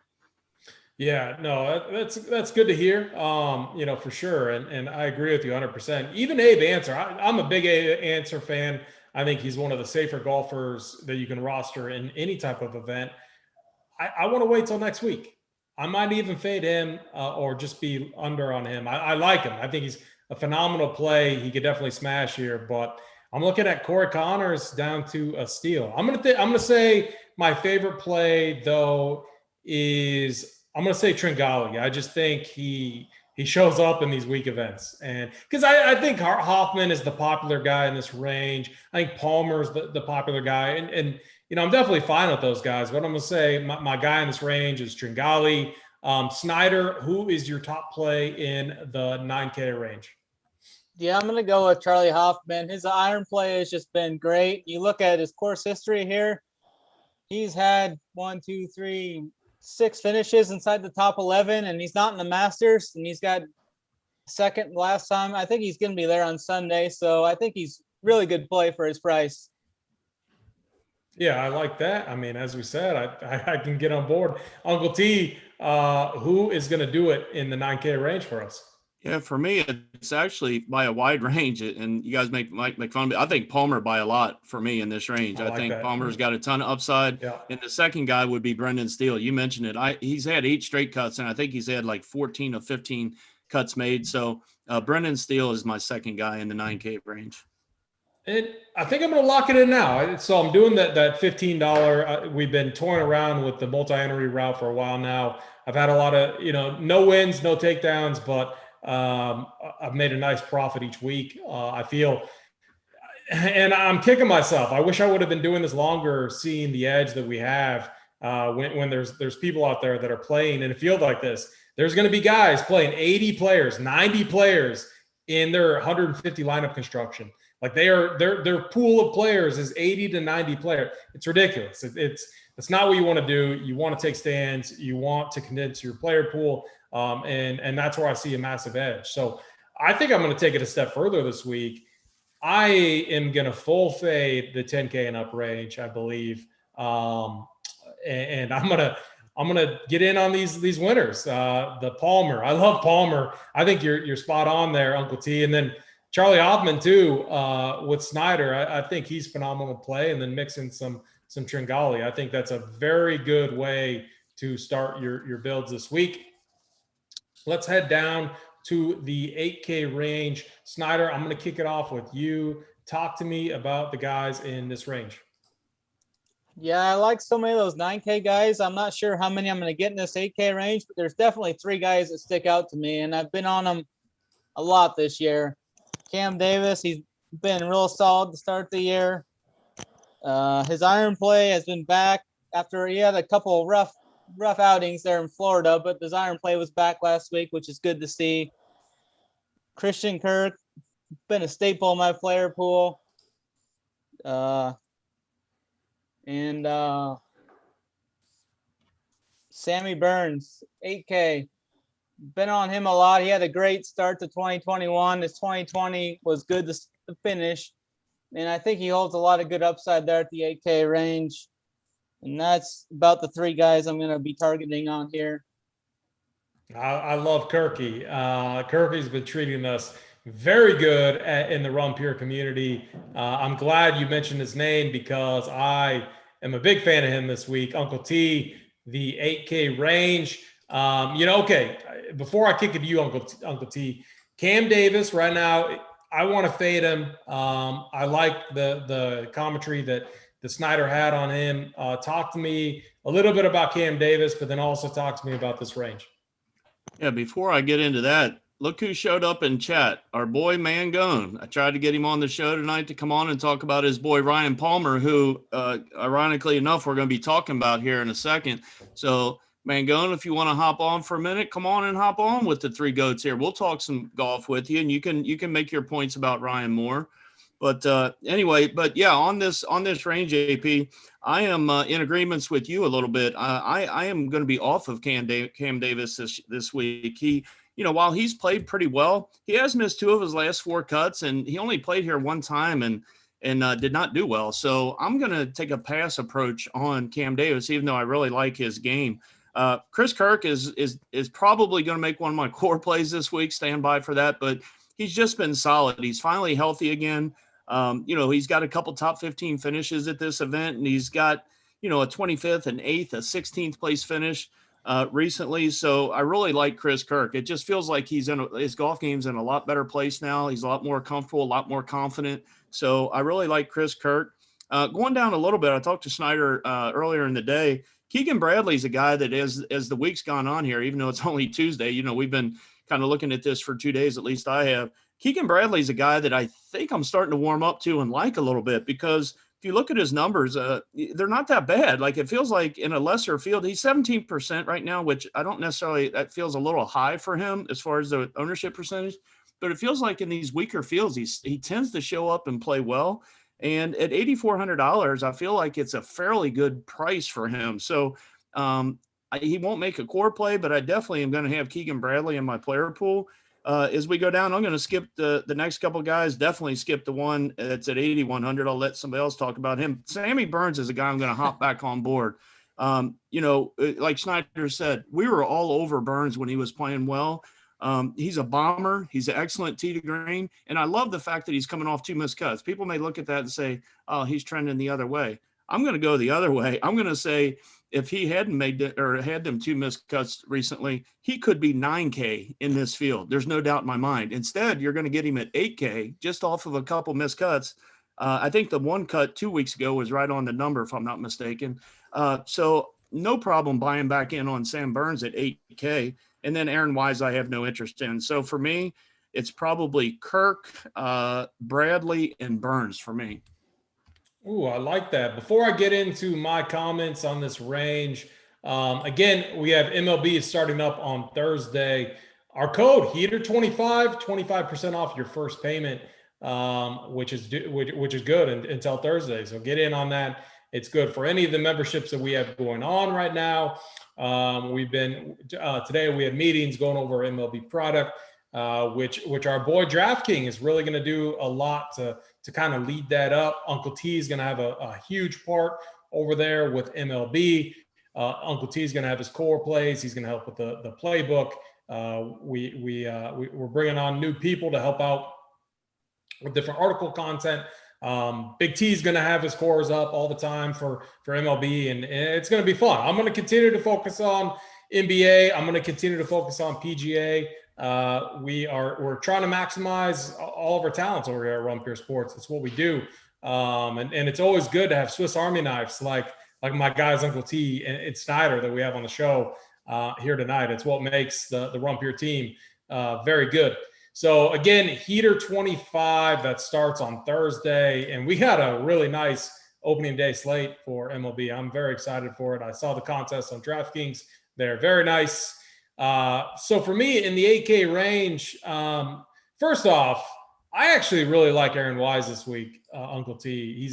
Yeah, no, that's good to hear, for sure. And I agree with you 100%. Even Abe Answer, I'm a big Abe Answer fan. I think he's one of the safer golfers that you can roster in any type of event. I want to wait till next week. I might even fade him or just be under on him. I like him. I think he's a phenomenal play. He could definitely smash here, but I'm looking at Cory Connors down to a steal. I'm gonna say my favorite play though is I'm going to say Tringali. I just think he shows up in these weak events. And because I think Hoffman is the popular guy in this range. I think Palmer's the popular guy. And I'm definitely fine with those guys. But I'm going to say my guy in this range is Tringali. Snyder, who is your top play in the 9K range? Yeah, I'm going to go with Charlie Hoffman. His iron play has just been great. You look at his course history here. He's had 6 finishes inside the top 11, and he's not in the Masters, and he's got second last time. I think he's going to be there on Sunday, so I think he's really good play for his price. Yeah, I like that. I mean, as we said, I can get on board. Uncle T, who is going to do it in the 9K range for us? Yeah, for me, it's actually by a wide range, and you guys might make fun of me. I think Palmer by a lot for me in this range. I think that. Palmer's got a ton of upside. Yeah. And the second guy would be Brendan Steele. You mentioned it. He's had 8 straight cuts, and I think he's had like 14 or 15 cuts made. So Brendan Steele is my second guy in the 9K range. And I think I'm going to lock it in now. So I'm doing that $15. We've been toying around with the multi-entry route for a while now. I've had a lot of, no wins, no takedowns, but I've made a nice profit each week. I feel, and I'm kicking myself. I wish I would have been doing this longer, seeing the edge that we have when there's people out there that are playing in a field like this. There's going to be guys playing 80 players, 90 players in their 150 lineup construction. Like their pool of players is 80 to 90 players. It's ridiculous. It's not what you want to do. You want to take stands. You want to condense your player pool. And that's where I see a massive edge. So I think I'm going to take it a step further this week. I am going to full fade the 10K and up range, I believe. And I'm gonna get in on these winners. The Palmer. I love Palmer. I think you're spot on there, Uncle T. And then Charlie Hoffman too, with Snyder. I think he's phenomenal play. And then mixing some Tringali. I think that's a very good way to start your builds this week. Let's head down to the 8K range. Snyder, I'm going to kick it off with you. Talk to me about the guys in this range. Yeah, I like so many of those 9K guys. I'm not sure how many I'm going to get in this 8K range, but there's definitely 3 guys that stick out to me, and I've been on them a lot this year. Cam Davis, he's been real solid to start the year. His iron play has been back after he had a couple of rough outings there in Florida, but his iron play was back last week, which is good to see. Christian Kirk, been a staple in my player pool. And Sammy Burns, 8K. Been on him a lot. He had a great start to 2021. His 2020 was good to finish. And I think he holds a lot of good upside there at the 8K range. And that's about the 3 guys I'm going to be targeting on here. I love Kirkey. Kirkey's been treating us very good in the Run Pure community. I'm glad you mentioned his name because I am a big fan of him this week. Uncle T, the 8K range. Okay, before I kick it to you, Uncle T, Cam Davis right now, I want to fade him. I like the commentary that Snyder had on him. Talk to me a little bit about Cam Davis, but then also talk to me about this range. Yeah, before I get into that, look who showed up in chat. Our boy Mangone. I tried to get him on the show tonight to come on and talk about his boy Ryan Palmer, who, ironically enough, we're going to be talking about here in a second. So, Mangone, if you want to hop on for a minute, come on and hop on with the 3 goats here. We'll talk some golf with you, and you can make your points about Ryan more. But anyway, on this range, AP, I am in agreements with you a little bit. I am going to be off of Cam Davis this week. He, while he's played pretty well, he has missed 2 of his last 4 cuts, and he only played here 1 time and did not do well. So I'm going to take a pass approach on Cam Davis, even though I really like his game. Chris Kirk is probably going to make one of my core plays this week. Stand by for that, but he's just been solid. He's finally healthy again. He's got a couple top 15 finishes at this event, and he's got, a 25th and 8th, a 16th place finish recently. So I really like Chris Kirk. It just feels like his golf game's in a lot better place now. He's a lot more comfortable, a lot more confident. So I really like Chris Kirk. Going down a little bit, I talked to Snyder earlier in the day. Keegan Bradley's a guy that as the week's gone on here, even though it's only Tuesday, we've been kind of looking at this for 2 days, at least I have. Keegan Bradley's a guy that I think I'm starting to warm up to and like a little bit, because if you look at his numbers, they're not that bad. Like, it feels like in a lesser field, he's 17% right now, which I don't necessarily, that feels a little high for him as far as the ownership percentage, but it feels like in these weaker fields, he tends to show up and play well. And at $8,400, I feel like it's a fairly good price for him. So he won't make a core play, but I definitely am going to have Keegan Bradley in my player pool. As we go down, I'm going to skip the next couple of guys, definitely skip the one that's at 8,100. I'll let somebody else talk about him. Sammy Burns is a guy I'm going to hop back on board. Like Snyder said, we were all over Burns when he was playing well. He's a bomber. He's an excellent tee to green. And I love the fact that he's coming off 2 missed cuts. People may look at that and say, oh, he's trending the other way. I'm going to go the other way. I'm going to say if he hadn't made it or had them 2 missed cuts recently, he could be 9K in this field. There's no doubt in my mind. Instead, you're going to get him at 8K just off of a couple missed cuts. I think the 1 cut 2 weeks ago was right on the number, if I'm not mistaken. So no problem buying back in on Sam Burns at 8K. And then Aaron Wise, I have no interest in. So for me, it's probably Kirk, Bradley, and Burns for me. Ooh, I like that. Before I get into my comments on this range, again, we have MLB starting up on Thursday. Our code, HEATER25, 25% off your first payment. which is good until Thursday. So get in on that. It's good for any of the memberships that we have going on right now. We've been today we had meetings going over MLB product, which our boy DraftKings is really going to do a lot to kind of lead that up. Uncle T is going to have a huge part over there with MLB. Uncle T is going to have his core plays. He's going to help with the playbook. We're bringing on new people to help out with different article content. Big T is going to have his cores up all the time for MLB, and it's going to be fun. I'm going to continue to focus on NBA. I'm going to continue to focus on PGA. We're trying to maximize all of our talents over here at Run Pure Sports. That's what we do. And it's always good to have Swiss Army knives like my guys, Uncle T and Snyder, that we have on the show here tonight. It's what makes the Run Pure team very good. So again, Heater 25, that starts on Thursday, and we got a really nice opening day slate for MLB. I'm very excited for it. I saw the contest on DraftKings. They're very nice. So for me in the 8K range, first off, I actually really like Aaron Wise this week, Uncle T.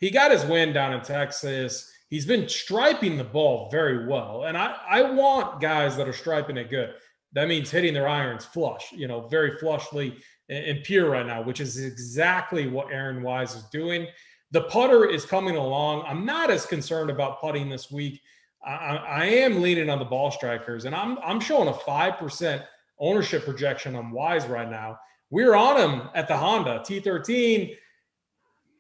He got his win down in Texas. He's been striping the ball very well, and I want guys that are striping it good. That means hitting their irons flush, very flushly and pure right now, which is exactly what Aaron Wise is doing. The putter is coming along. I'm not as concerned about putting this week. I am leaning on the ball strikers, and I'm showing a 5% ownership projection on Wise right now. We're on him at the Honda T13.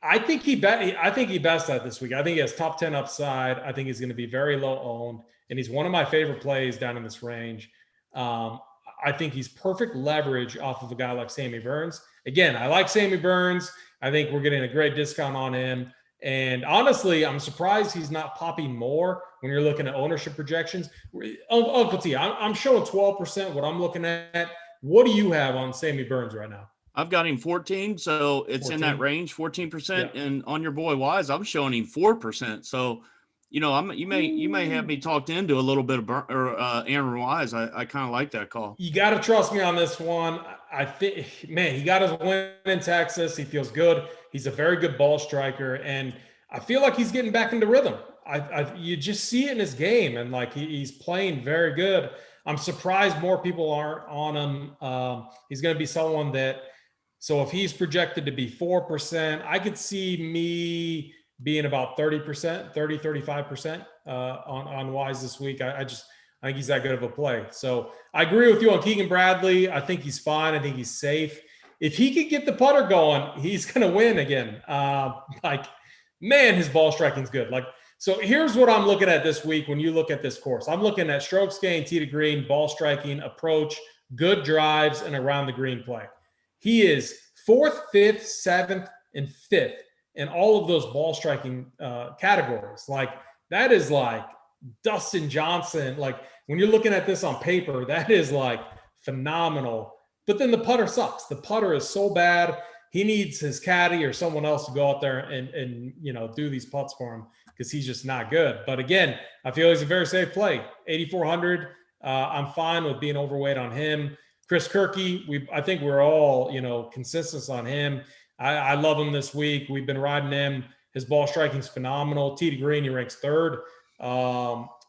I think he best at this week. I think he has top 10 upside. I think he's going to be very low owned, and he's one of my favorite plays down in this range. I think he's perfect leverage off of a guy like Sammy Burns. Again, I like Sammy Burns. I think we're getting a great discount on him. And honestly, I'm surprised he's not popping more when you're looking at ownership projections. Uncle T, I'm showing 12% what I'm looking at. What do you have on Sammy Burns right now? I've got him 14, so it's 14. In that range, 14%. Yeah. And on your boy Wise, I'm showing him 4%. So, you may have me talked into a little bit of Aaron Wise. I kind of like that call. You got to trust me on this one. I think, man, he got his win in Texas. He feels good. He's a very good ball striker, and I feel like he's getting back into rhythm. You just see it in his game, and like he's playing very good. I'm surprised more people aren't on him. He's going to be someone that. So if he's projected to be 4%, I could see me being about 35% on Wise this week. I think he's that good of a play. So I agree with you on Keegan Bradley. I think he's fine. I think he's safe. If he could get the putter going, he's going to win again. His ball striking's good. So here's what I'm looking at this week when you look at this course. I'm looking at strokes gained, tee to green, ball striking, approach, good drives, and around the green play. He is 4th, 5th, 7th, and 5th in all of those ball striking categories. That is like Dustin Johnson. When you're looking at this on paper, that is phenomenal. But then the putter sucks. The putter is so bad. He needs his caddy or someone else to go out there and do these putts for him because he's just not good. But again, I feel he's a very safe play. 8,400. I'm fine with being overweight on him. Chris Kirkey, I think we're all, consistent on him. I love him this week. We've been riding him. His ball striking is phenomenal. Tee to green, he ranks 3rd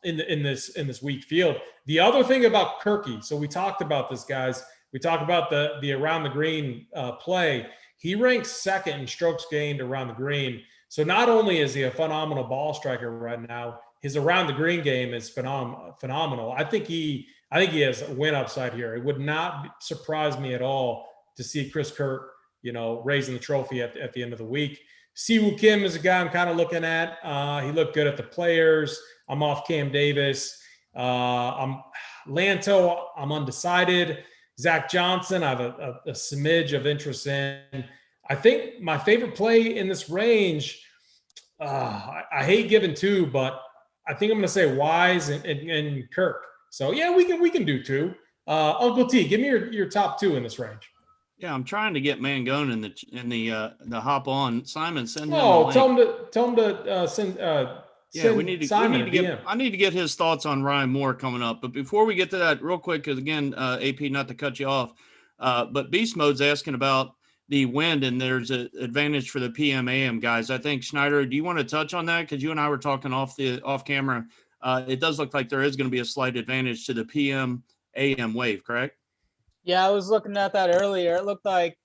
in this weak field. The other thing about Kirkey, so we talked about this, guys. We talked about the around the green play. He ranks 2nd in strokes gained around the green. So not only is he a phenomenal ball striker right now, his around the green game is phenomenal. I think he has a win upside here. It would not surprise me at all to see Chris Kirk, raising the trophy at the end of the week. Siwoo Kim is a guy I'm kind of looking at. He looked good at the Players. I'm off Cam Davis. I'm Lanto. I'm undecided. Zach Johnson, I have a smidge of interest in. I think my favorite play in this range, I hate giving 2, but I think I'm going to say Wise and Kirk. So yeah, we can do 2. Uncle T, give me your top 2 in this range. Yeah, I'm trying to get Mangone in the hop on. Simon, send him. Oh, tell him to send. Yeah, we need to get. I need to get his thoughts on Ryan Moore coming up. But before we get to that, real quick, because again, AP, not to cut you off, but Beast Mode's asking about the wind, and there's an advantage for the PM AM guys. I think, Snyder, do you want to touch on that? Because you and I were talking off camera. It does look like there is going to be a slight advantage to the PM AM wave, correct? Yeah, I was looking at that earlier. It looked like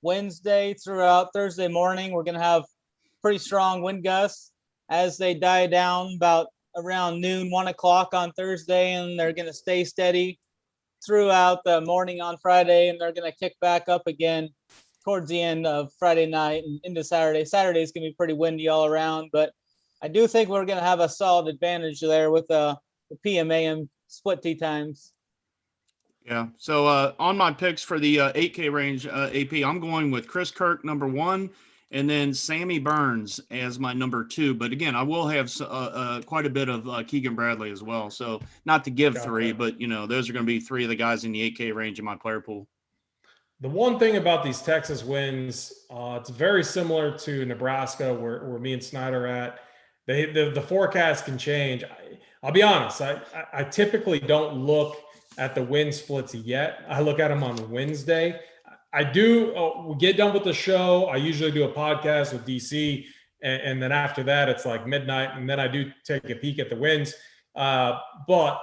Wednesday throughout Thursday morning, we're going to have pretty strong wind gusts as they die down about around noon, 1 o'clock on Thursday, and they're going to stay steady throughout the morning on Friday, and they're going to kick back up again towards the end of Friday night and into Saturday. Saturday is going to be pretty windy all around, but I do think we're going to have a solid advantage there with the PMAM split tee times. Yeah. So on my picks for the 8K range AP, I'm going with Chris Kirk, number 1, and then Sammy Burns as my number 2. But again, I will have quite a bit of Keegan Bradley as well. So not to give 3, but, those are going to be 3 of the guys in the 8K range in my player pool. The one thing about these Texas wins, it's very similar to Nebraska, where me and Snyder are at. The forecast can change. I'll be honest. I typically don't look at the wind splits yet. I look at them on Wednesday. I do. We get done with the show. I usually do a podcast with DC, and then after that, it's like midnight, and then I do take a peek at the winds. But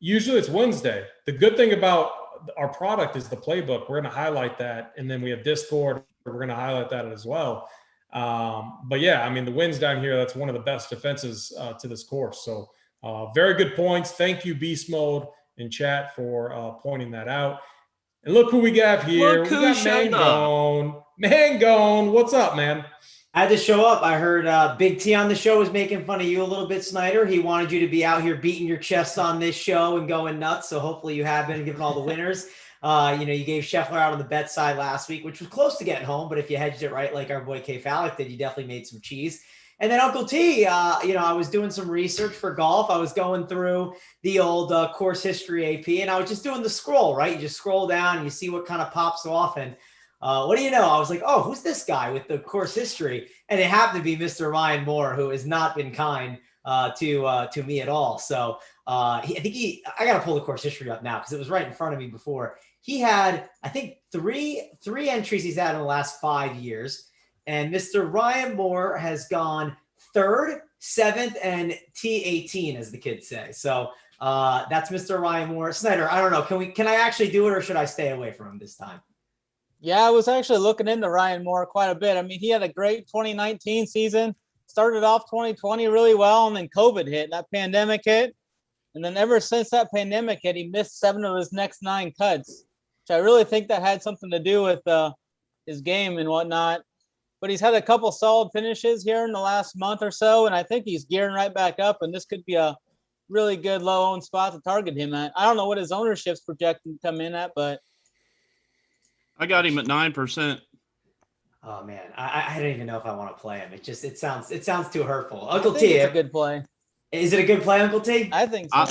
usually it's Wednesday. The good thing about our product is the playbook. We're going to highlight that, and then we have Discord. We're going to highlight that as well. But yeah, I mean, the winds down here, that's one of the best defenses to this course. So very good points. Thank you, Beast Mode in chat, for pointing that out. And look who we got here. Look we who got showed Mangone. Mangone, what's up, man? I had to show up. I heard Big T on the show was making fun of you a little bit, Snyder. He wanted you to be out here beating your chest on this show and going nuts. So hopefully you have been giving all the winners. You gave Scheffler out on the bet side last week, which was close to getting home. But if you hedged it right, like our boy K Fallick did, you definitely made some cheese. And then Uncle T, I was doing some research for golf. I was going through the old course history AP, and I was just doing the scroll, right? You just scroll down and you see what kind of pops off. And what do you know? I was like, oh, who's this guy with the course history? And it happened to be Mr. Ryan Moore, who has not been kind to me at all. So I got to pull the course history up now because it was right in front of me before. He had, I think, three entries he's had in the last 5 years. And Mr. Ryan Moore has gone 3rd, 7th, and T18, as the kids say. So that's Mr. Ryan Moore. Snyder, I don't know. Can I actually do it, or should I stay away from him this time? Yeah, I was actually looking into Ryan Moore quite a bit. I mean, he had a great 2019 season, started off 2020 really well, and then COVID hit, and that pandemic hit. And then ever since that pandemic hit, he missed 7 of his next 9 cuts, which I really think that had something to do with his game and whatnot. But he's had a couple solid finishes here in the last month or so, and I think he's gearing right back up, and this could be a really good low-owned spot to target him at. I don't know what his ownership's projected to come in at, but I got him at 9%. Oh man, I don't even know if I want to play him. It sounds too hurtful. Uncle I think T, it's a good play. Is it a good play, Uncle T? I think so.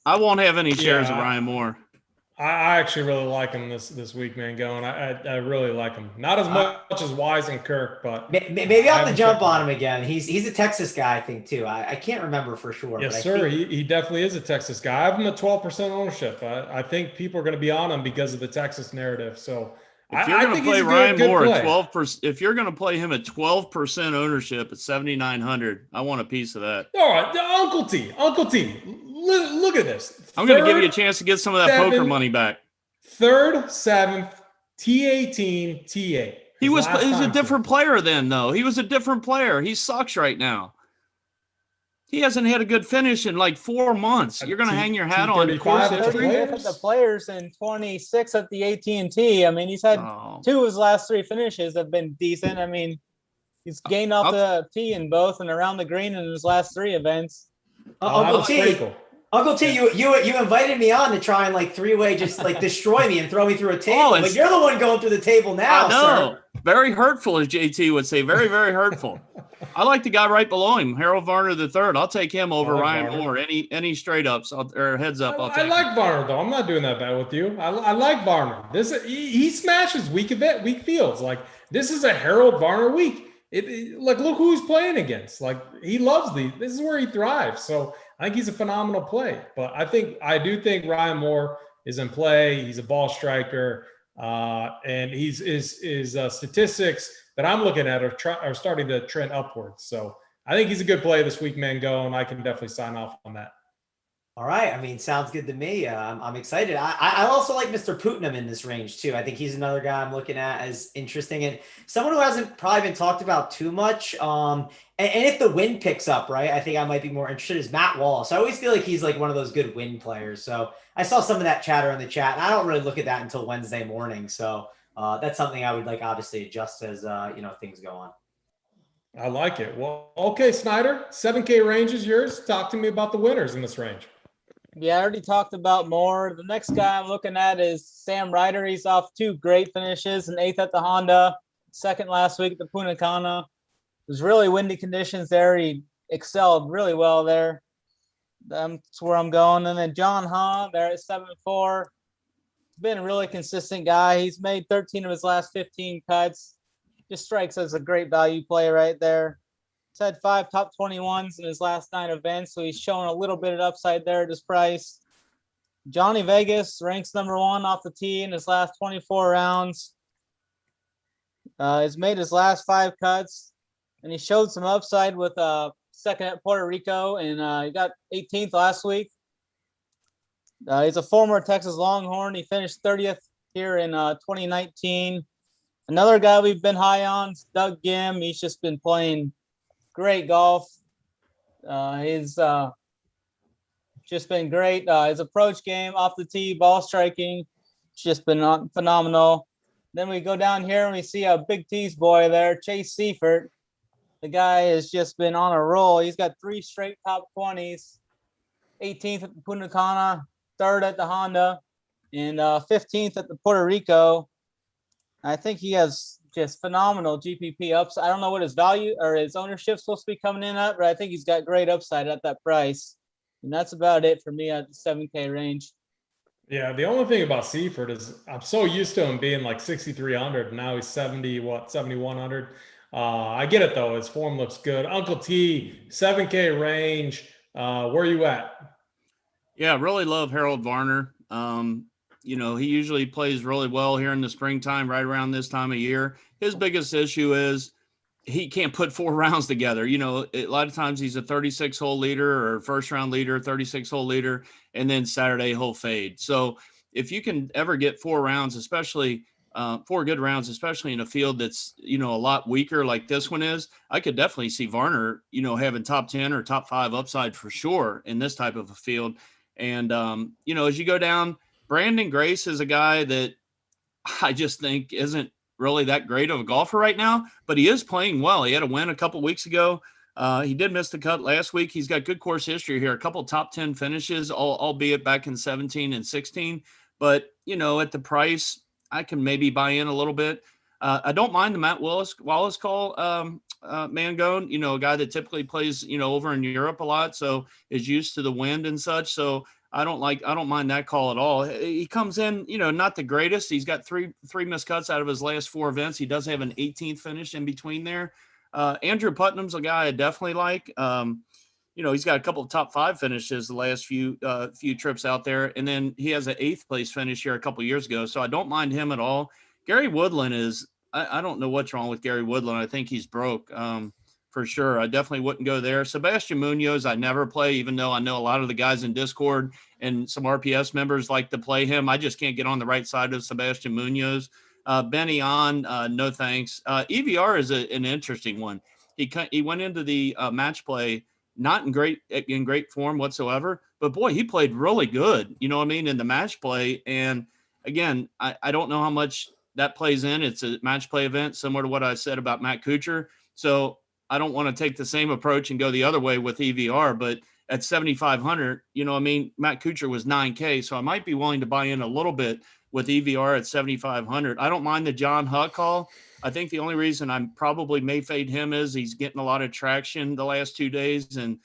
I won't have any shares of Ryan Moore. I actually really like him this week, man. I really like him. Not as much as Wise and Kirk, but maybe I'll have to jump on him again. He's a Texas guy, I think, too. I can't remember for sure. Yes, but sir. He definitely is a Texas guy. I have him at 12% ownership. I think people are going to be on him because of the Texas narrative. So if you're going to play Ryan Moore at 12%, if you're going to play him at 12% ownership at 7,900, I want a piece of that. All right, Uncle T. Look at this. I'm going to give you a chance to get some of that poker money back. 3rd, 7th, T18, T8. He's a different player then, though. He was a different player. He sucks right now. He hasn't had a good finish in like 4 months. You're going to hang your hat on the course history. The players in 26 at the AT&T. I mean, he's had 2 of his last 3 finishes have been decent. I mean, he's gained off the tee in both and around the green in his last 3 events. Uncle T, you invited me on to try and like 3-way just like destroy me and throw me through a table. But you're the one going through the table now, I know. Sir. Very hurtful, as JT would say. Very, very hurtful. I like the guy right below him, Harold Varner III. I'll take him over Ryan Moore. Any straight ups or heads up. I like Varner though. I'm not doing that bad with you. I like Varner. He smashes weak fields. Like this is a Harold Varner week. Like look who he's playing against. Like he loves this is where he thrives. So I think he's a phenomenal play. But I do think Ryan Moore is in play. He's a ball striker. And his statistics that I'm looking at are starting to trend upwards. So I think he's a good play this week, Mango, and I can definitely sign off on that. All right. I mean, sounds good to me. I'm excited. I also like Mr. Putnam in this range too. I think he's another guy I'm looking at as interesting and someone who hasn't probably been talked about too much. And if the wind picks up, right, I think I might be more interested is Matt Wallace. I always feel like he's like one of those good wind players. So I saw some of that chatter in the chat, and I don't really look at that until Wednesday morning. So that's something I would like obviously adjust as things go on. I like it. Well, okay, Snyder, 7K range is yours. Talk to me about the winners in this range. Yeah, I already talked about more. The next guy I'm looking at is Sam Ryder. He's off 2 great finishes, an 8th at the Honda, 2nd last week at the Punta Cana. It was really windy conditions there. He excelled really well there. That's where I'm going. And then John Hahn there at 7-4. He's been a really consistent guy. He's made 13 of his last 15 cuts. Just strikes as a great value play right there. He's had 5 top 21s in his last 9 events, so he's showing a little bit of upside there at his price. Johnny Vegas ranks number 1 off the tee in his last 24 rounds. He's made his last 5 cuts, and he showed some upside with 2nd at Puerto Rico, and he got 18th last week. He's a former Texas Longhorn. He finished 30th here in 2019. Another guy we've been high on is Doug Gim. He's just been playing great golf. He's just been great. His approach game off the tee, ball striking, it's just been phenomenal. Then we go down here and we see a Big T's boy there, Chase Seifert. The guy has just been on a roll. He's got 3 straight top 20s, 18th at the Punta Cana, 3rd at the Honda, and 15th at the Puerto Rico. I think he has just phenomenal GPP ups. I don't know what his value or his ownership is supposed to be coming in at, but I think he's got great upside at that price. And that's about it for me at the 7K range. Yeah, the only thing about Seifert is I'm so used to him being like 6,300. And now he's 7,100. I get it though. His form looks good. Uncle T, 7K range. Where are you at? Yeah, really love Harold Varner. He usually plays really well here in the springtime, right around this time of year. His biggest issue is he can't put 4 rounds together. A lot of times he's a 36-hole leader or first-round leader, 36-hole leader, and then Saturday he'll fade. So if you can ever get 4 rounds, especially 4 good rounds, especially in a field that's, a lot weaker like this one is, I could definitely see Varner, having top 10 or top 5 upside for sure in this type of a field. And, as you go down, Brandon Grace is a guy that I just think isn't really that great of a golfer right now, but he is playing well. He had a win a couple weeks ago. He did miss the cut last week. He's got good course history here, a couple top 10 finishes, albeit back in 17 and 16. But, at the price, I can maybe buy in a little bit. I don't mind the Matt Wallace call, Mangone, a guy that typically plays, over in Europe a lot, so is used to the wind and such. So I don't mind that call at all. He comes in, not the greatest. He's got three missed cuts out of his last 4 events. He does have an 18th finish in between there. Andrew Putnam's a guy I definitely like. He's got a couple of top 5 finishes the last few trips out there. And then he has an 8th place finish here a couple of years ago. So I don't mind him at all. Gary Woodland is, I don't know what's wrong with Gary Woodland. I think he's broke. For sure. I definitely wouldn't go there. Sebastian Munoz, I never play, even though I know a lot of the guys in Discord and some RPS members like to play him. I just can't get on the right side of Sebastian Munoz. Benny on, no thanks. EVR is an interesting one. He went into the match play not in great form whatsoever, but boy, he played really good. You know what I mean? In the match play. And again, I don't know how much that plays in. It's a match play event, similar to what I said about Matt Kuchar. So I don't want to take the same approach and go the other way with EVR, but at 7,500, Matt Kuchar was 9K. So I might be willing to buy in a little bit with EVR at 7,500. I don't mind the John Huck call. I think the only reason I probably may fade him is he's getting a lot of traction the last 2 days. And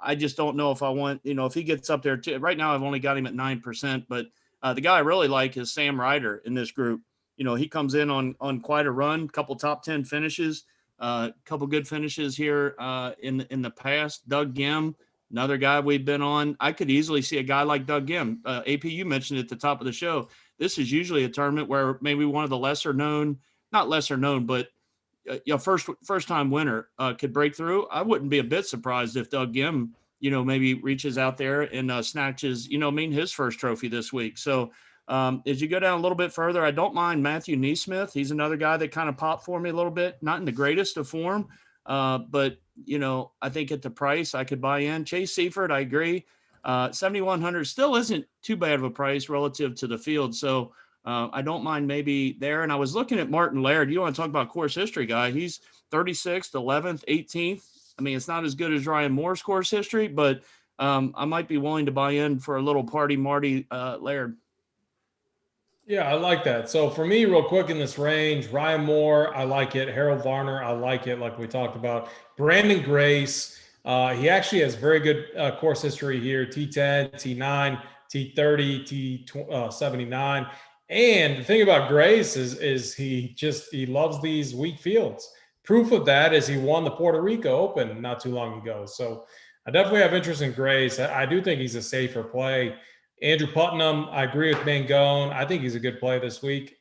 I just don't know if I want, if he gets up there too. Right now, I've only got him at 9%, but the guy I really like is Sam Ryder in this group. He comes in on quite a run, couple top 10 finishes. Couple good finishes here in the past. Doug Gim, another guy we've been on. I could easily see a guy like Doug Gim. AP, you mentioned at the top of the show, this is usually a tournament where maybe one of the not lesser known, but first time winner could break through. I wouldn't be a bit surprised if Doug Gim, maybe reaches out there and snatches, his first trophy this week. So as you go down a little bit further, I don't mind Matthew Neesmith. He's another guy that kind of popped for me a little bit, not in the greatest of form, but I think at the price I could buy in. Chase Seifert, I agree. 7,100 still isn't too bad of a price relative to the field. So I don't mind maybe there. And I was looking at Martin Laird. You want to talk about course history guy. He's 36th, 11th, 18th. I mean, it's not as good as Ryan Moore's course history, but I might be willing to buy in for a little party Marty Laird. Yeah, I like that. So for me, real quick in this range, Ryan Moore, I like it. Harold Varner, I like it, like we talked about. Brandon Grace, he actually has very good course history here. T10, T9, T30, T79. And the thing about Grace is he loves these weak fields. Proof of that is he won the Puerto Rico Open not too long ago. So I definitely have interest in Grace. I do think he's a safer play. Andrew Putnam, I agree with Mangone. I think he's a good play this week.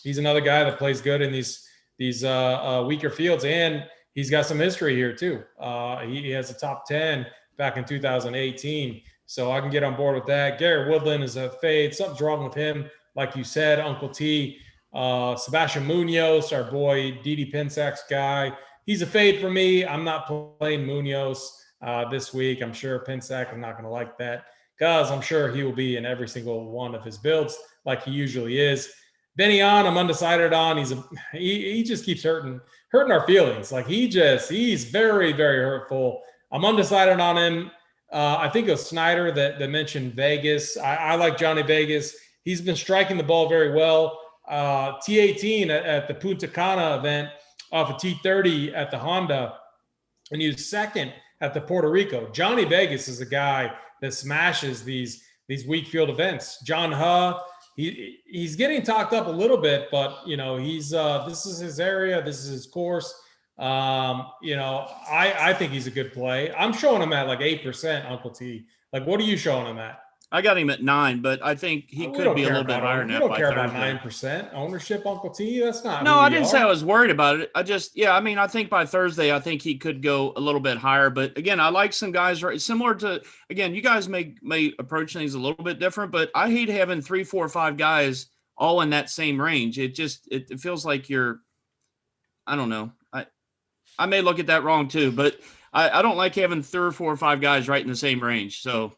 He's another guy that plays good in these weaker fields, and he's got some history here too. He has a top 10 back in 2018, so I can get on board with that. Garrett Woodland is a fade. Something's wrong with him, like you said, Uncle T. Sebastian Munoz, our boy Didi Pensac's guy. He's a fade for me. I'm not playing Munoz this week. I'm sure Pensac is not going to like that, because I'm sure he will be in every single one of his builds like he usually is. Benny On, I'm undecided on. He just keeps hurting our feelings. Like he's very, very hurtful. I'm undecided on him. I think it was Snyder that mentioned Vegas. I like Johnny Vegas. He's been striking the ball very well. T18 at the Punta Cana event off of T30 at the Honda, and he was second at the Puerto Rico. Johnny Vegas is a guy that smashes these weak field events. John Huh, he's getting talked up a little bit, but he's this is his area, this is his course. I think he's a good play. I'm showing him at like 8%, Uncle T. Like, what are you showing him at? I got him at 9, but I think he could be a little bit higher than that. You don't care about 9% ownership, Uncle T. That's not. No, I didn't say I was worried about it. I think by Thursday, I think he could go a little bit higher. But again, I like some guys similar to, again, you guys may approach things a little bit different, but I hate having 3, 4, 5 guys all in that same range. It feels like I don't know. I may look at that wrong too, but I don't like having 3 or 4 or 5 guys right in the same range. So.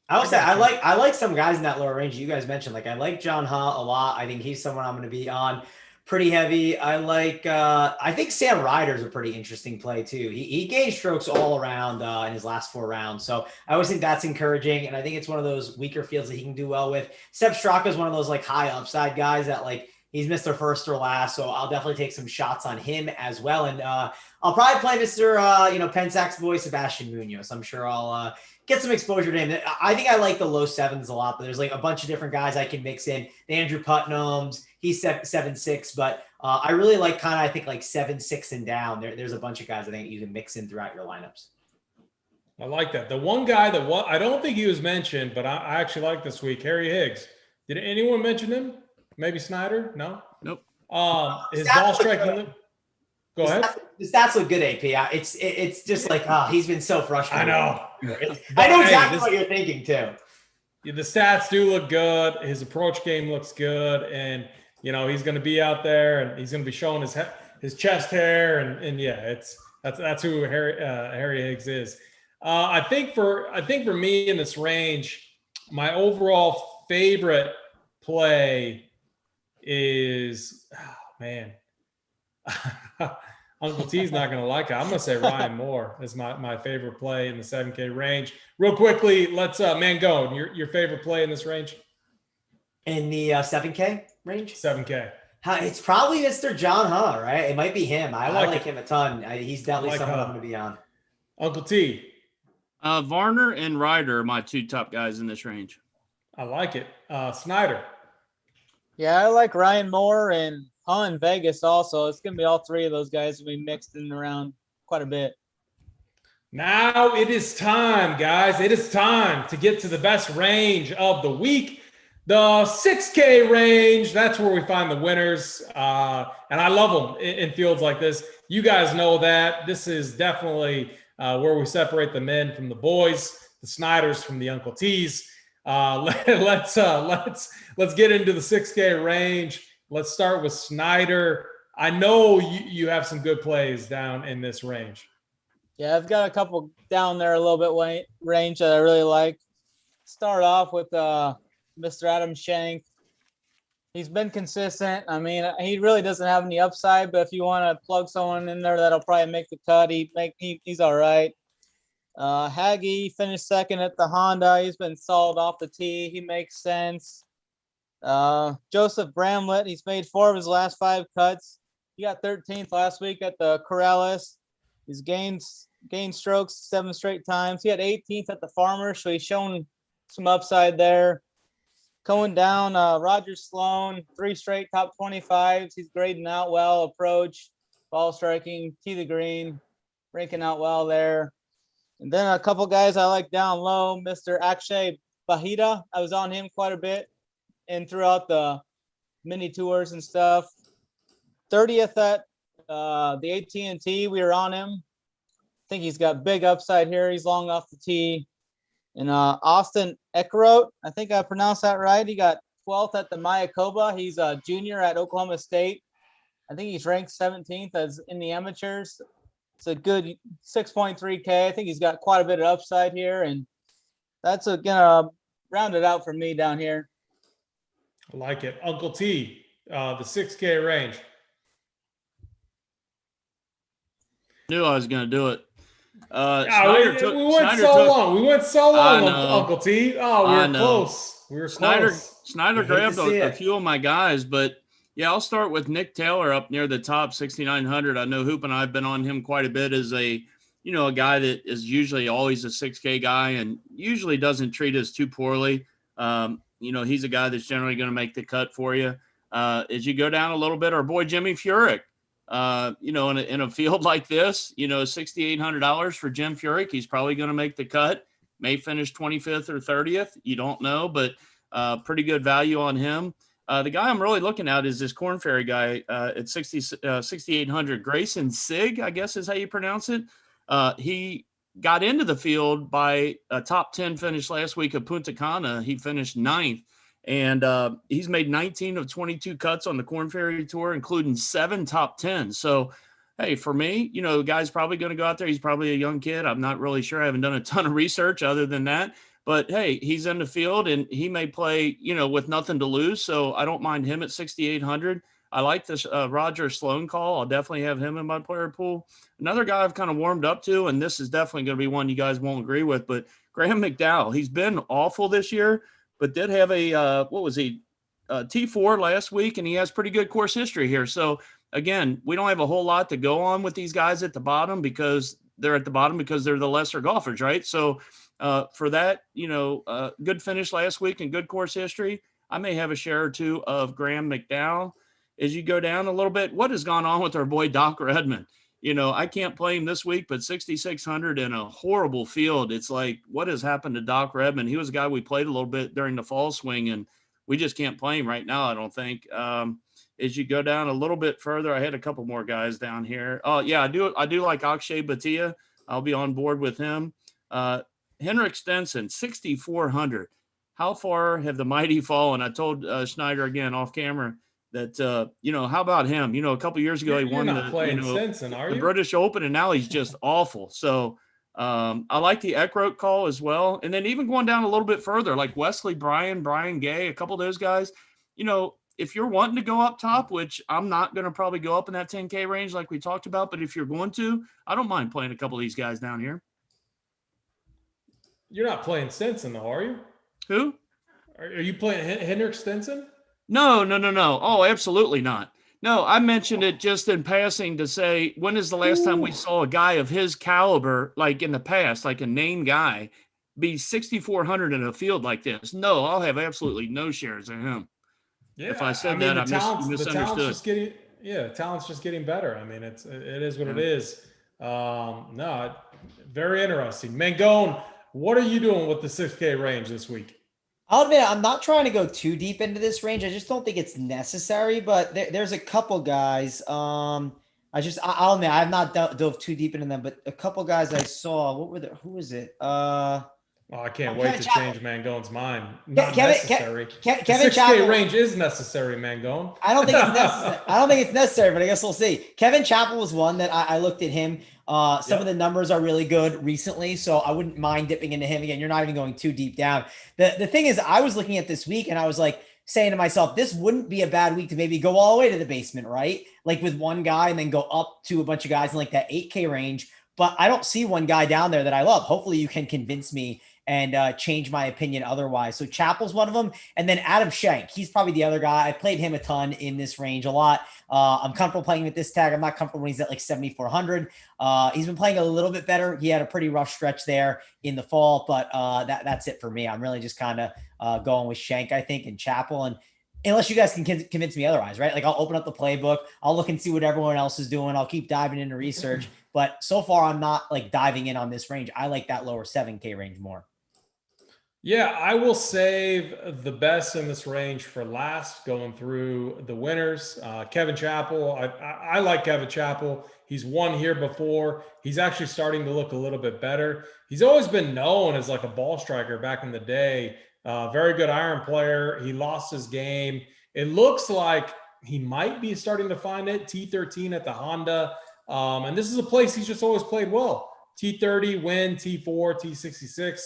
I would say I like some guys in that lower range you guys mentioned. Like I like John Huh a lot. I think he's someone I'm going to be on pretty heavy. I think Sam Ryder's a pretty interesting play too. He gained strokes all around in his last 4 rounds. So I always think that's encouraging. And I think it's one of those weaker fields that he can do well with. Seb Straka is one of those like high upside guys that like he's Mr. First or Last. So I'll definitely take some shots on him as well. And I'll probably play Mr. Pensac's boy, Sebastian Munoz. I'm sure I'll get some exposure to him. I think I like the low 7s a lot, but there's like a bunch of different guys I can mix in. The Andrew Putnams, he's 7-6, but I really like I think like 7-6 and down. There's a bunch of guys I think you can mix in throughout your lineups. I like that. The one guy I don't think he was mentioned, but I actually like this week, Harry Higgs. Did anyone mention him? Maybe Snyder? No? Nope. His ball striking. Go ahead. The stats look good, AP. It's just like, he's been so frustrated. I know. I know exactly what you're thinking too. The stats do look good. His approach game looks good, and he's going to be out there, and he's going to be showing his chest hair, and yeah, that's who Harry Higgs is. I think for me in this range, my overall favorite play is Uncle T's not going to like it. I'm going to say Ryan Moore is my favorite play in the 7K range. Real quickly, let's Mangone, your favorite play in this range? In the 7K range? 7K. It's probably Mr. John Huh, right? It might be him. I like him a ton. He's definitely someone I'm going to be on. Uncle T. Varner and Ryder are my 2 top guys in this range. I like it. Snyder. Yeah, I like Ryan Moore and Huh in Vegas also. It's going to be all 3 of those guys will be mixed in around quite a bit. Now it is time, guys. It is time to get to the best range of the week. The 6K range, that's where we find the winners. And I love them in fields like this. You guys know that. This is definitely where we separate the men from the boys, the Snyders from the Uncle T's. Let's get into the 6K range. Let's start with Snyder. I know you have some good plays down in this range. Yeah, I've got a couple down there a little bit range that I really like. Start off with Mr. Adam Shank. He's been consistent. I mean, he really doesn't have any upside, but if you want to plug someone in there that'll probably make the cut, he's all right. Haggy finished second at the Honda. He's been solid off the tee. He makes sense. Joseph Bramlett, he's made 4 of his last 5 cuts. He got 13th last week at the Corrales. He's gained strokes 7 straight times. He had 18th at the Farmers, so he's shown some upside there. Going down, Roger Sloan, 3 straight top 25s. He's grading out well, approach, ball striking, tee the green, ranking out well there. And then a couple guys I like down low, Mr. Akshay Bahida. I was on him quite a bit and throughout the mini tours and stuff. 30th at the AT&T, we were on him. I think he's got big upside here. He's long off the tee. And Austin Eckhart, I think I pronounced that right. He got 12th at the Mayakoba. He's a junior at Oklahoma State. I think he's ranked 17th as in the amateurs. It's a good 6.3K. I think he's got quite a bit of upside here, and that's gonna round it out for me down here. I like it. Uncle T, the 6K range. Knew I was going to do it. We went so long, Uncle T. Oh, we were close. We were close. Snyder grabbed a few of my guys, but yeah, I'll start with Nick Taylor up near the top, 6,900. I know Hoop and I have been on him quite a bit as a guy that is usually always a 6K guy and usually doesn't treat us too poorly. He's a guy that's generally going to make the cut for you. As you go down a little bit, our boy Jimmy Fierich. In a field like this, $6,800 for Jim Fierich. He's probably going to make the cut, may finish 25th or 30th. You don't know, but pretty good value on him. The guy I'm really looking at is this Corn Ferry guy at 6,800. Grayson Sig, I guess is how you pronounce it. He got into the field by a top 10 finish last week at Punta Cana. He finished 9th. And he's made 19 of 22 cuts on the Corn Ferry Tour, including 7 top 10. So, hey, for me, the guy's probably going to go out there. He's probably a young kid. I'm not really sure. I haven't done a ton of research other than that. But, hey, he's in the field, and he may play, with nothing to lose. So I don't mind him at 6,800. I like this Roger Sloan call. I'll definitely have him in my player pool. Another guy I've kind of warmed up to, and this is definitely going to be one you guys won't agree with, but Graham McDowell. He's been awful this year, but did have a T4 last week, and he has pretty good course history here. So again, we don't have a whole lot to go on with these guys at the bottom because they're the lesser golfers, right? So for that, good finish last week and good course history, I may have a share or two of Graham McDowell. As you go down a little bit, what has gone on with our boy Doc Redman? I can't play him this week, but 6,600 in a horrible field. It's like, what has happened to Doc Redman? He was a guy we played a little bit during the fall swing, and we just can't play him right now, I don't think. As you go down a little bit further, I had a couple more guys down here. Oh, yeah, I do like Akshay Bahida. I'll be on board with him. Henrik Stenson, 6,400. How far have the mighty fallen? I told Snyder again off camera that, how about him? A couple years ago, he won the British Open, and now he's just awful. So I like the Eckhart call as well. And then even going down a little bit further, like Wesley Bryan, Brian Gay, a couple of those guys, if you're wanting to go up top, which I'm not going to probably go up in that 10K range like we talked about, but if you're going to, I don't mind playing a couple of these guys down here. You're not playing Stenson, though, are you? Who? Are you playing Henrik Stenson? No. Oh, absolutely not. No, I mentioned it just in passing to say, when is the last time we saw a guy of his caliber, like in the past, like a named guy, be 6,400 in a field like this? No, I'll have absolutely no shares of him. Yeah, if I said that, I misunderstood. Talent's just getting better. I mean, it is what it is. No, Very interesting. Mangone, what are you doing with the 6K range this week? I'll admit, I'm not trying to go too deep into this range. I just don't think it's necessary, but there's a couple guys. I'll admit, I have not dove too deep into them, but a couple guys I saw, who was it? I can't wait to change Mangone's mind. Not Kevin necessary. Kevin 6K Chappell range is necessary, Mangone. I don't think it's necessary. I don't think it's necessary, but I guess we'll see. Kevin Chappell was one that I looked at him. Some of the numbers are really good recently, so I wouldn't mind dipping into him again. You're not even going too deep down. The thing is, I was looking at this week and I was like saying to myself, this wouldn't be a bad week to maybe go all the way to the basement, right? Like with one guy and then go up to a bunch of guys in like that 8K range. But I don't see one guy down there that I love. Hopefully you can convince me and change my opinion otherwise. So Chappell's one of them. And then Adam Shank, he's probably the other guy. I played him a ton in this range a lot. I'm comfortable playing with this tag. I'm not comfortable when he's at like 7,400. He's been playing a little bit better. He had a pretty rough stretch there in the fall, but that's it for me. I'm really just kind of going with Shank, I think, and Chappell. And unless you guys can convince me otherwise, right? Like I'll open up the playbook. I'll look and see what everyone else is doing. I'll keep diving into research. But so far, I'm not like diving in on this range. I like that lower 7K range more. Yeah, I will save the best in this range for last, going through the winners. Kevin Chappell, I like Kevin Chappell. He's won here before. He's actually starting to look a little bit better. He's always been known as like a ball striker back in the day. Very good iron player. He lost his game. It looks like he might be starting to find it. T13 at the Honda. And this is a place he's just always played well. T30, win, T4, T66.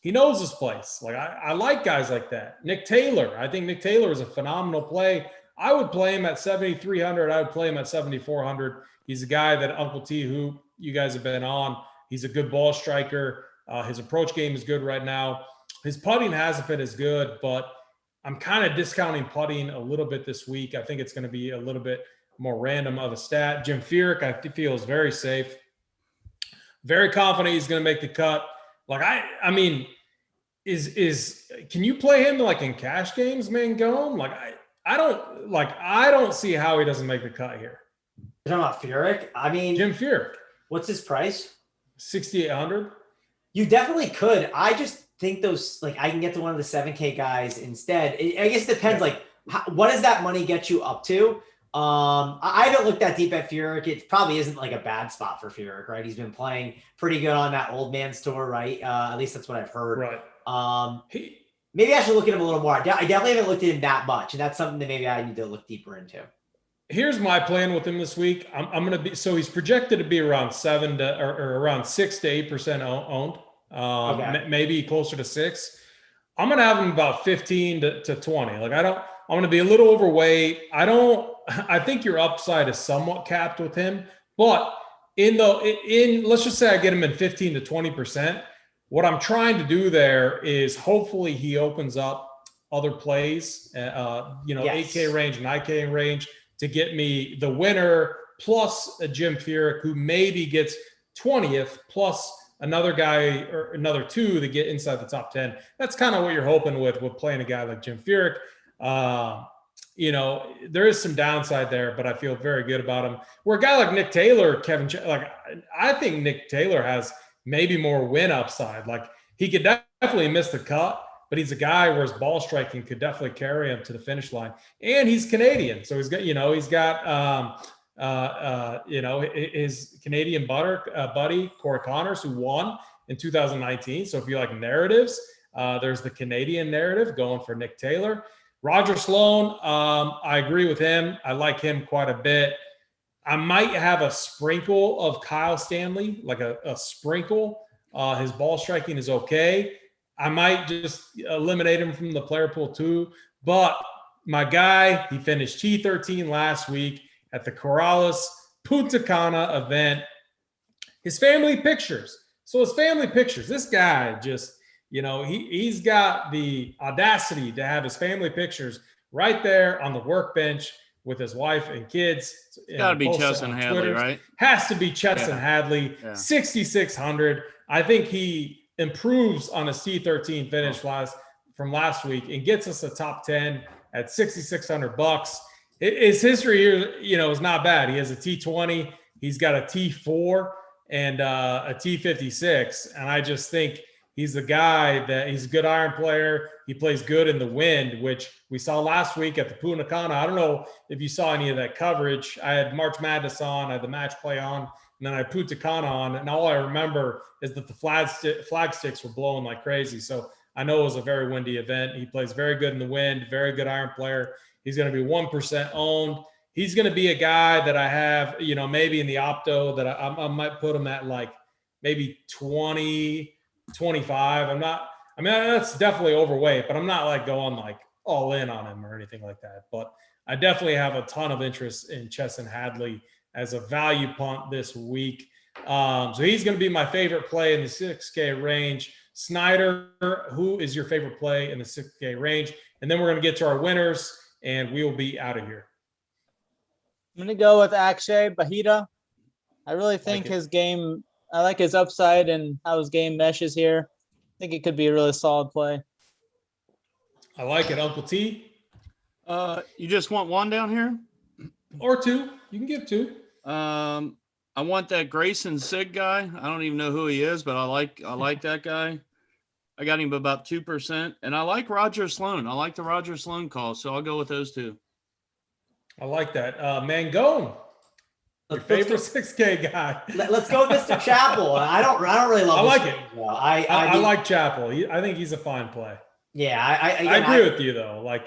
He knows this place. Like I like guys like that. Nick Taylor. I think Nick Taylor is a phenomenal play. I would play him at 7,300. I would play him at 7,400. He's a guy that Uncle T, who you guys have been on. He's a good ball striker. His approach game is good right now. His putting hasn't been as good, but I'm kind of discounting putting a little bit this week. I think it's going to be a little bit more random of a stat. Jim Fierich, I feel, is very safe. Very confident he's going to make the cut. Like I mean, can you play him like in cash games, Mangone? Like I don't see how he doesn't make the cut here. You're talking about Fierich? I mean, Jim Fierich. What's his price? 6,800. You definitely could. I just think those, like, I can get to one of the 7K guys instead. I guess it depends. Like, what does that money get you up to? I haven't looked that deep at Fierich. It probably isn't like a bad spot for Fierich, right? He's been playing pretty good on that old man's tour, right? At least that's what I've heard. Right. Maybe I should look at him a little more. I definitely haven't looked at him that much, and that's something that maybe I need to look deeper into. Here's my plan with him this week. I'm going to be, so he's projected to be around 7 to or around 6 to 8% owned. Maybe closer to 6. I'm going to have him about 15 to 20. Like I'm going to be a little overweight. I think your upside is somewhat capped with him, but let's just say I get him in 15 to 20%. What I'm trying to do there is hopefully he opens up other plays, 8K range, 9K range to get me the winner plus a Jim Fierich who maybe gets 20th plus another guy or another 2 to get inside the top 10. That's kind of what you're hoping with playing a guy like Jim Fierich. There is some downside there, but I feel very good about him. Where a guy like Nick Taylor, I think Nick Taylor has maybe more win upside. Like he could definitely miss the cut, but he's a guy where his ball striking could definitely carry him to the finish line. And he's Canadian, so he's got his Canadian buddy Cory Connors, who won in 2019. So if you like narratives, there's the Canadian narrative going for Nick Taylor. Roger Sloan, I agree with him. I like him quite a bit. I might have a sprinkle of Kyle Stanley, like a sprinkle. His ball striking is okay. I might just eliminate him from the player pool too. But my guy, he finished T13 last week at the Corrales Punta Cana event. His family pictures. This guy just, he's got the audacity to have his family pictures right there on the workbench with his wife and kids. It's got to be Chesson Hadley, right? Has to be Chesson Hadley, 6,600. I think he improves on his T13 finish from last week and gets us a top 10 at $6,600. His history here, is not bad. He has a T20. He's got a T4. and a T56. And I just think he's the guy that he's a good iron player. He plays good in the wind, which we saw last week at the Punta Cana. I don't know if you saw any of that coverage. I had March Madness on, I had the match play on, and then I had Punta Cana on. And all I remember is that the flag sticks were blowing like crazy. So I know it was a very windy event. He plays very good in the wind, very good iron player. He's going to be 1% owned. He's going to be a guy that I have, maybe in the opto that I might put him at like maybe 20, 25. That's definitely overweight, but I'm not like going like all in on him or anything like that. But I definitely have a ton of interest in Chesson Hadley as a value punt this week. So he's going to be my favorite play in the 6K range. Snyder, who is your favorite play in the 6K range? And then we're going to get to our winners, and we will be out of here. I'm going to go with Akshay Bahida. I really think his game, I like his upside and how his game meshes here. I think it could be a really solid play. I like it. Uncle T? You just want one down here? Or two. You can give two. I want that Grayson Sig guy. I don't even know who he is, but I like that guy. I got him about 2%. And I like Roger Sloan. I like the Roger Sloan call, so I'll go with those two. I like that. Mangone, your favorite 6K guy. Let's go with Mr. Chappell. I don't really love. I like it. I like Chappell. I think he's a fine play. Yeah, I agree with you though. Like,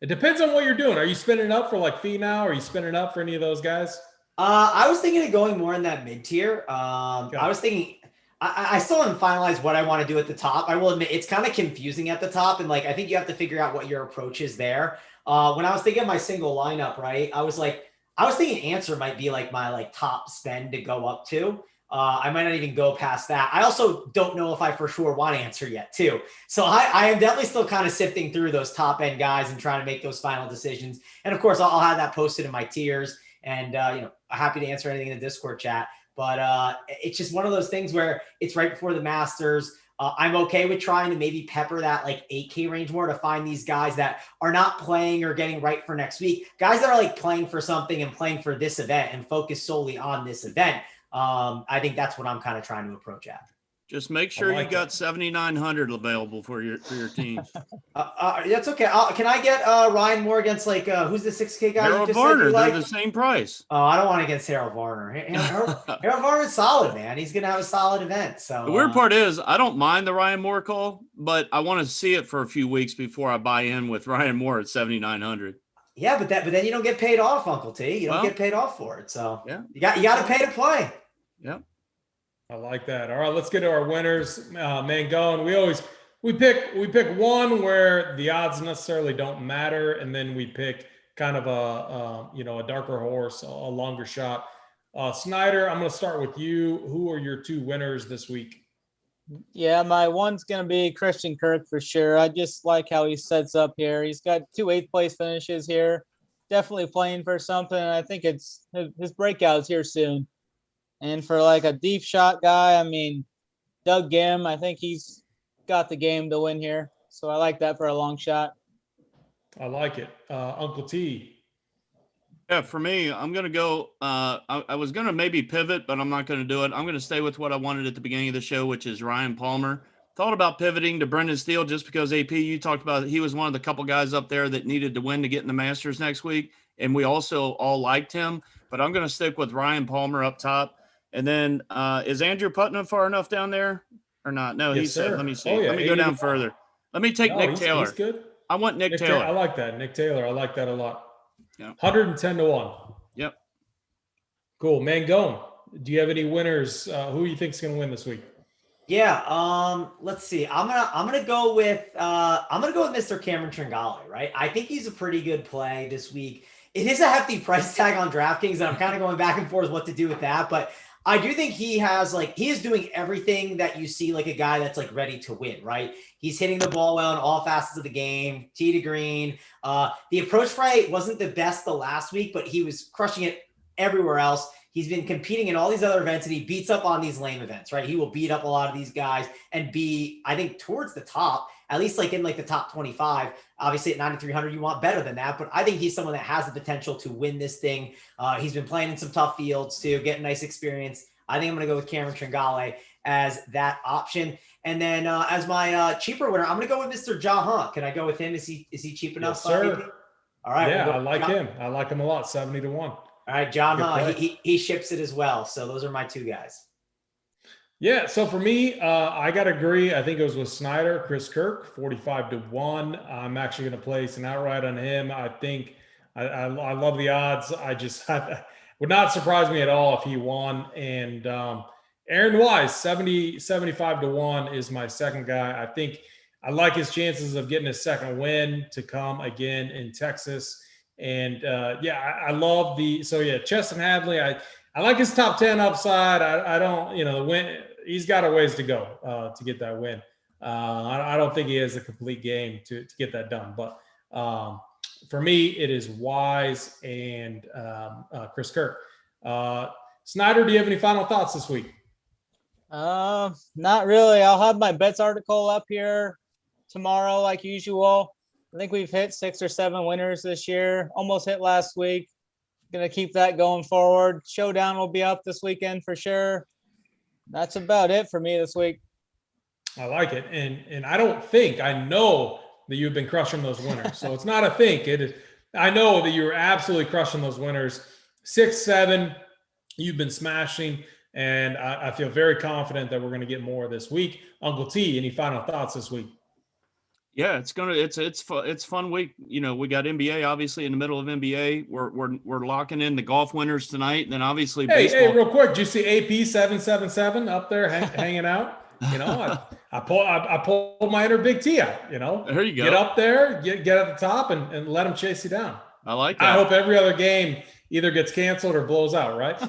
it depends on what you're doing. Are you spinning up for like Finau? Are you spinning up for any of those guys? I was thinking of going more in that mid tier. I was thinking. I still haven't finalized what I want to do at the top. I will admit it's kind of confusing at the top, and like I think you have to figure out what your approach is there. When I was thinking of my single lineup, right, I was thinking Answer might be like my top spend to go up to. I might not even go past that. I also don't know if I for sure want Answer yet too. So I am definitely still kind of sifting through those top end guys and trying to make those final decisions. And of course, I'll have that posted in my tiers, and happy to answer anything in the Discord chat. But it's just one of those things where it's right before the Masters. I'm okay with trying to maybe pepper that like 8K range more to find these guys that are not playing or getting right for next week. Guys that are like playing for something and playing for this event and focus solely on this event. I think that's what I'm kind of trying to approach at. Just make sure you got 7,900 available for your team. That's okay. Can I get Ryan Moore against who's the 6K guy? Harold Varner. They're the same price. Oh, I don't want to against Harold Varner. Harold Varner's solid, man. He's gonna have a solid event. So the weird part is I don't mind the Ryan Moore call, but I want to see it for a few weeks before I buy in with Ryan Moore at 7,900. Yeah, but then you don't get paid off, Uncle T. You don't get paid off for it. So yeah, you got to pay to play. Yeah. I like that. All right, let's get to our winners. Mangone, we pick one where the odds necessarily don't matter, and then we pick kind of a darker horse, a longer shot. Snyder, I'm going to start with you. Who are your two winners this week? Yeah, my one's going to be Christian Kirk for sure. I just like how he sets up here. He's got 2 8th place finishes here. Definitely playing for something. I think it's his breakout's here soon. And for like a deep shot guy, I mean, Doug Gim, I think he's got the game to win here. So I like that for a long shot. I like it. Uncle T. Yeah, for me, I'm going to go. I was going to maybe pivot, but I'm not going to do it. I'm going to stay with what I wanted at the beginning of the show, which is Ryan Palmer. Thought about pivoting to Brendan Steele just because AP, you talked about he was one of the couple guys up there that needed to win to get in the Masters next week. And we also all liked him. But I'm going to stick with Ryan Palmer up top. And then is Andrew Putnam far enough down there or not? No, yes, sir. Let me see. Oh, yeah, let me go down further. Let me take Nick Taylor. He's good. I want Nick Taylor. I like that. Nick Taylor. I like that a lot. Yeah. 110-1. Yep. Cool. Mangone, do you have any winners? Who you think is going to win this week? Yeah. Let's see. I'm gonna go with Mr. Cameron Tringali, right? I think he's a pretty good play this week. It is a hefty price tag on DraftKings, and I'm kind of going back and forth what to do with that, but I do think he is doing everything that you see like a guy that's like ready to win, right? He's hitting the ball well in all facets of the game, tee to green. The approach play wasn't the best the last week, but he was crushing it everywhere else. He's been competing in all these other events, and he beats up on these lame events, right? He will beat up a lot of these guys and be, I think, towards the top, at least like in like the top 25. Obviously at 9,300, you want better than that, but I think he's someone that has the potential to win this thing. He's been playing in some tough fields too, getting nice experience. I think I'm going to go with Cameron Tringali as that option. And then as my cheaper winner, I'm going to go with Mr. Jahan. Can I go with him? Is he cheap enough? Yes, sir. All right. Yeah, we'll I like him. I like him a lot. 70 to 1. All right, Jahan. He ships it as well. So those are my two guys. Yeah, so for me, I got to agree. I think it was with Snyder, Chris Kirk, 45 to 1. I'm actually going to place an outright on him. I think I love the odds. Would not surprise me at all if he won. And Aaron Wise, 75 to 1 is my second guy. I think I like his chances of getting a second win to come again in Texas. And I love Cheston Hadley. I like his top 10 upside. I don't, the win. He's got a ways to go to get that win. I don't think he has a complete game to get that done. But for me, it is Wise and Chris Kirk. Snyder, do you have any final thoughts this week? Not really. I'll have my bets article up here tomorrow, like usual. I think we've hit 6 or 7 winners this year. Almost hit last week. Gonna keep that going forward. Showdown will be up this weekend for sure. That's about it for me this week. I like it. And I know that you've been crushing those winners. So it's not a think. It is. I know that you're absolutely crushing those winners. 6, 7, you've been smashing. And I feel very confident that we're going to get more this week. Uncle T, any final thoughts this week? Yeah, it's fun week. We got NBA obviously in the middle of NBA. We're locking in the golf winners tonight, and then obviously baseball. Hey, real quick, did you see AP 777 up there hanging out? I pulled my inner Big T out. There you go. Get up there, get at the top, and let him chase you down. I like that. I hope every other game either gets canceled or blows out. Right?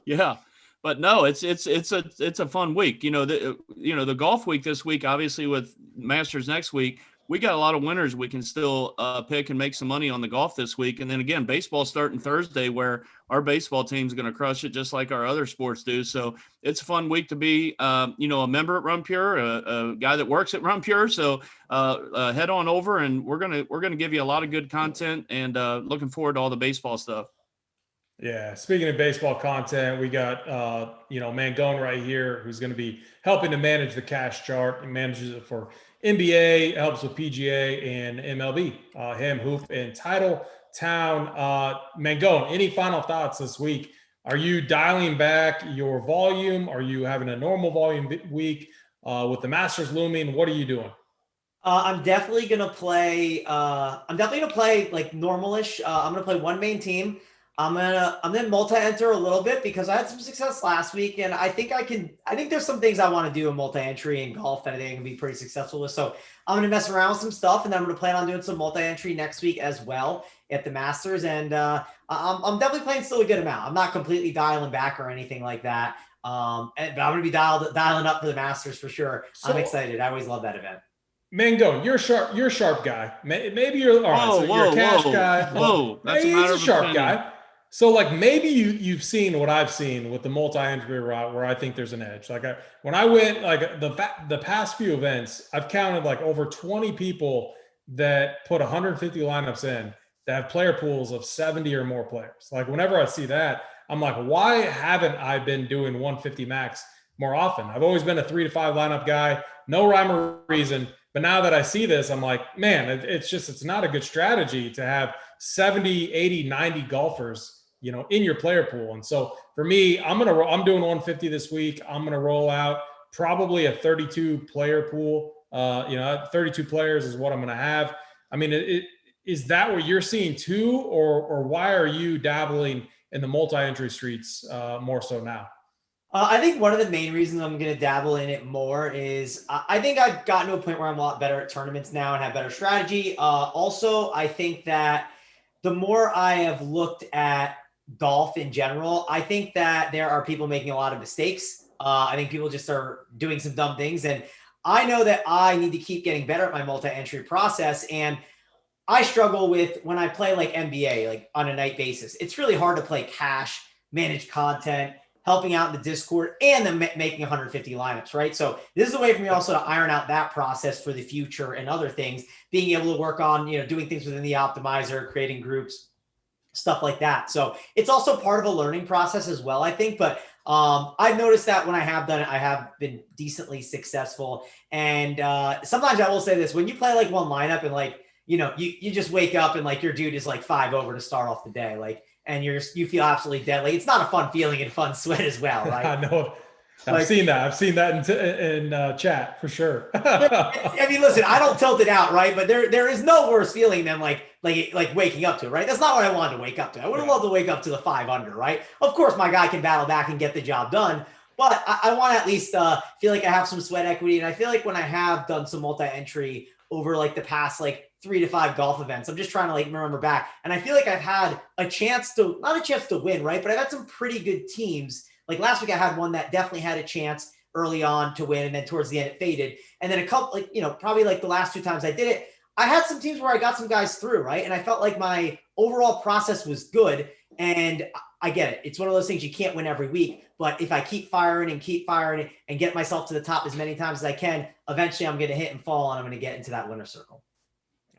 Yeah. But no, it's a fun week. The golf week this week, obviously with Masters next week, we got a lot of winners we can still pick and make some money on the golf this week. And then again, baseball starting Thursday, where our baseball team's going to crush it just like our other sports do. So it's a fun week to be, a member at Run Pure, a guy that works at Run Pure. So head on over, and we're gonna give you a lot of good content, and looking forward to all the baseball stuff. Yeah. Speaking of baseball content, we got, Mangone right here, who's going to be helping to manage the cash chart. He manages it for NBA, helps with PGA and MLB. Him, Hoop, and Title Town. Mangone, any final thoughts this week? Are you dialing back your volume? Are you having a normal volume week with the Masters looming? What are you doing? I'm definitely going to play. Like normalish. I'm going to play one main team. I'm gonna multi-enter a little bit because I had some success last week, and I think there's some things I want to do in multi-entry and golf that I think I can be pretty successful with. So I'm gonna mess around with some stuff, and then I'm gonna plan on doing some multi-entry next week as well at the Masters. And I'm definitely playing still a good amount. I'm not completely dialing back or anything like that. But I'm gonna be dialing up for the Masters for sure. I'm excited. I always love that event. Mango, you're a sharp guy. Maybe you're all right. So you're a cash guy. Whoa, that's he's a sharp opinion. guy. So like maybe you've seen what I've seen with the multi-entry route where I think there's an edge. Like when I went like the past few events, I've counted like over 20 people that put 150 lineups in that have player pools of 70 or more players. Like whenever I see that, I'm like, why haven't I been doing 150 max more often? I've always been a 3 to 5 lineup guy, no rhyme or reason. But now that I see this, I'm like, man, it's not a good strategy to have 70, 80, 90 golfers, in your player pool. And so for me, I'm doing 150 this week. I'm going to roll out probably a 32 player pool. 32 players is what I'm going to have. I mean, is that what you're seeing too, or why are you dabbling in the multi-entry streets more so now? I think one of the main reasons I'm going to dabble in it more is I think I've gotten to a point where I'm a lot better at tournaments now and have better strategy. Also, I think that the more I have looked at golf in general, I think that there are people making a lot of mistakes. I think people just are doing some dumb things. And I know that I need to keep getting better at my multi-entry process. And I struggle with when I play like NBA, like on a night basis. It's really hard to play cash, manage content, helping out in the Discord, and then making 150 lineups, right? So this is a way for me also to iron out that process for the future and other things, being able to work on, doing things within the optimizer, creating groups, stuff like that. So it's also part of a learning process as well, I think. But I've noticed that when I have done it, I have been decently successful. And sometimes I will say this, when you play like one lineup and like, you just wake up and like your dude is like 5 over to start off the day, like, and you feel absolutely deadly. It's not a fun feeling and fun sweat as well, right? I know. I've seen that in chat for sure. I mean, listen, I don't tilt it out, right? But there is no worse feeling than like waking up to it, right? That's not what I wanted to wake up to. I would have loved to wake up to the 5 under, right? Of course, my guy can battle back and get the job done, but I want to at least feel like I have some sweat equity. And I feel like when I have done some multi-entry over like the past like 3 to 5 golf events, I'm just trying to like remember back, and I feel like I've had not a chance to win, right? But I've had some pretty good teams. Like last week, I had one that definitely had a chance early on to win, and then towards the end it faded. And then a couple, probably like the last 2 times I did it, I had some teams where I got some guys through, right? And I felt like my overall process was good. And I get it. It's one of those things you can't win every week. But if I keep firing and get myself to the top as many times as I can, eventually I'm going to hit and fall, and I'm going to get into that winner's circle.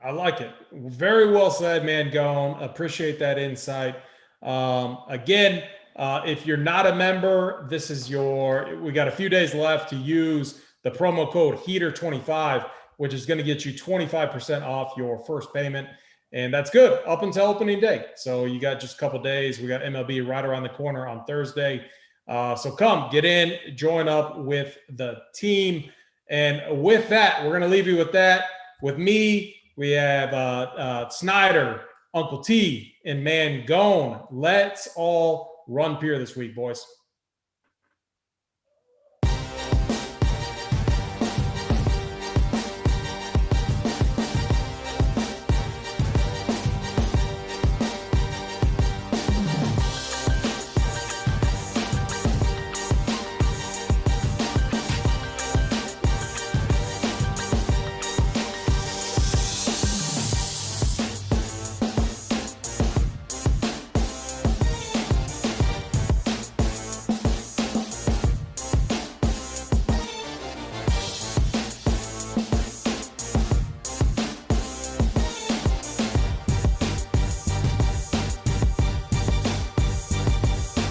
I like it. Very well said, man. Gone. Appreciate that insight. Again, if you're not a member, we got a few days left to use the promo code HEATER25, which is going to get you 25% off your first payment. And that's good up until opening day. So you got just a couple days. We got MLB right around the corner on Thursday. So come get in, join up with the team. And with that, we're going to leave you with that. With me, we have Snyder, Uncle T, and Man Gone. Let's all run Pier this week, boys.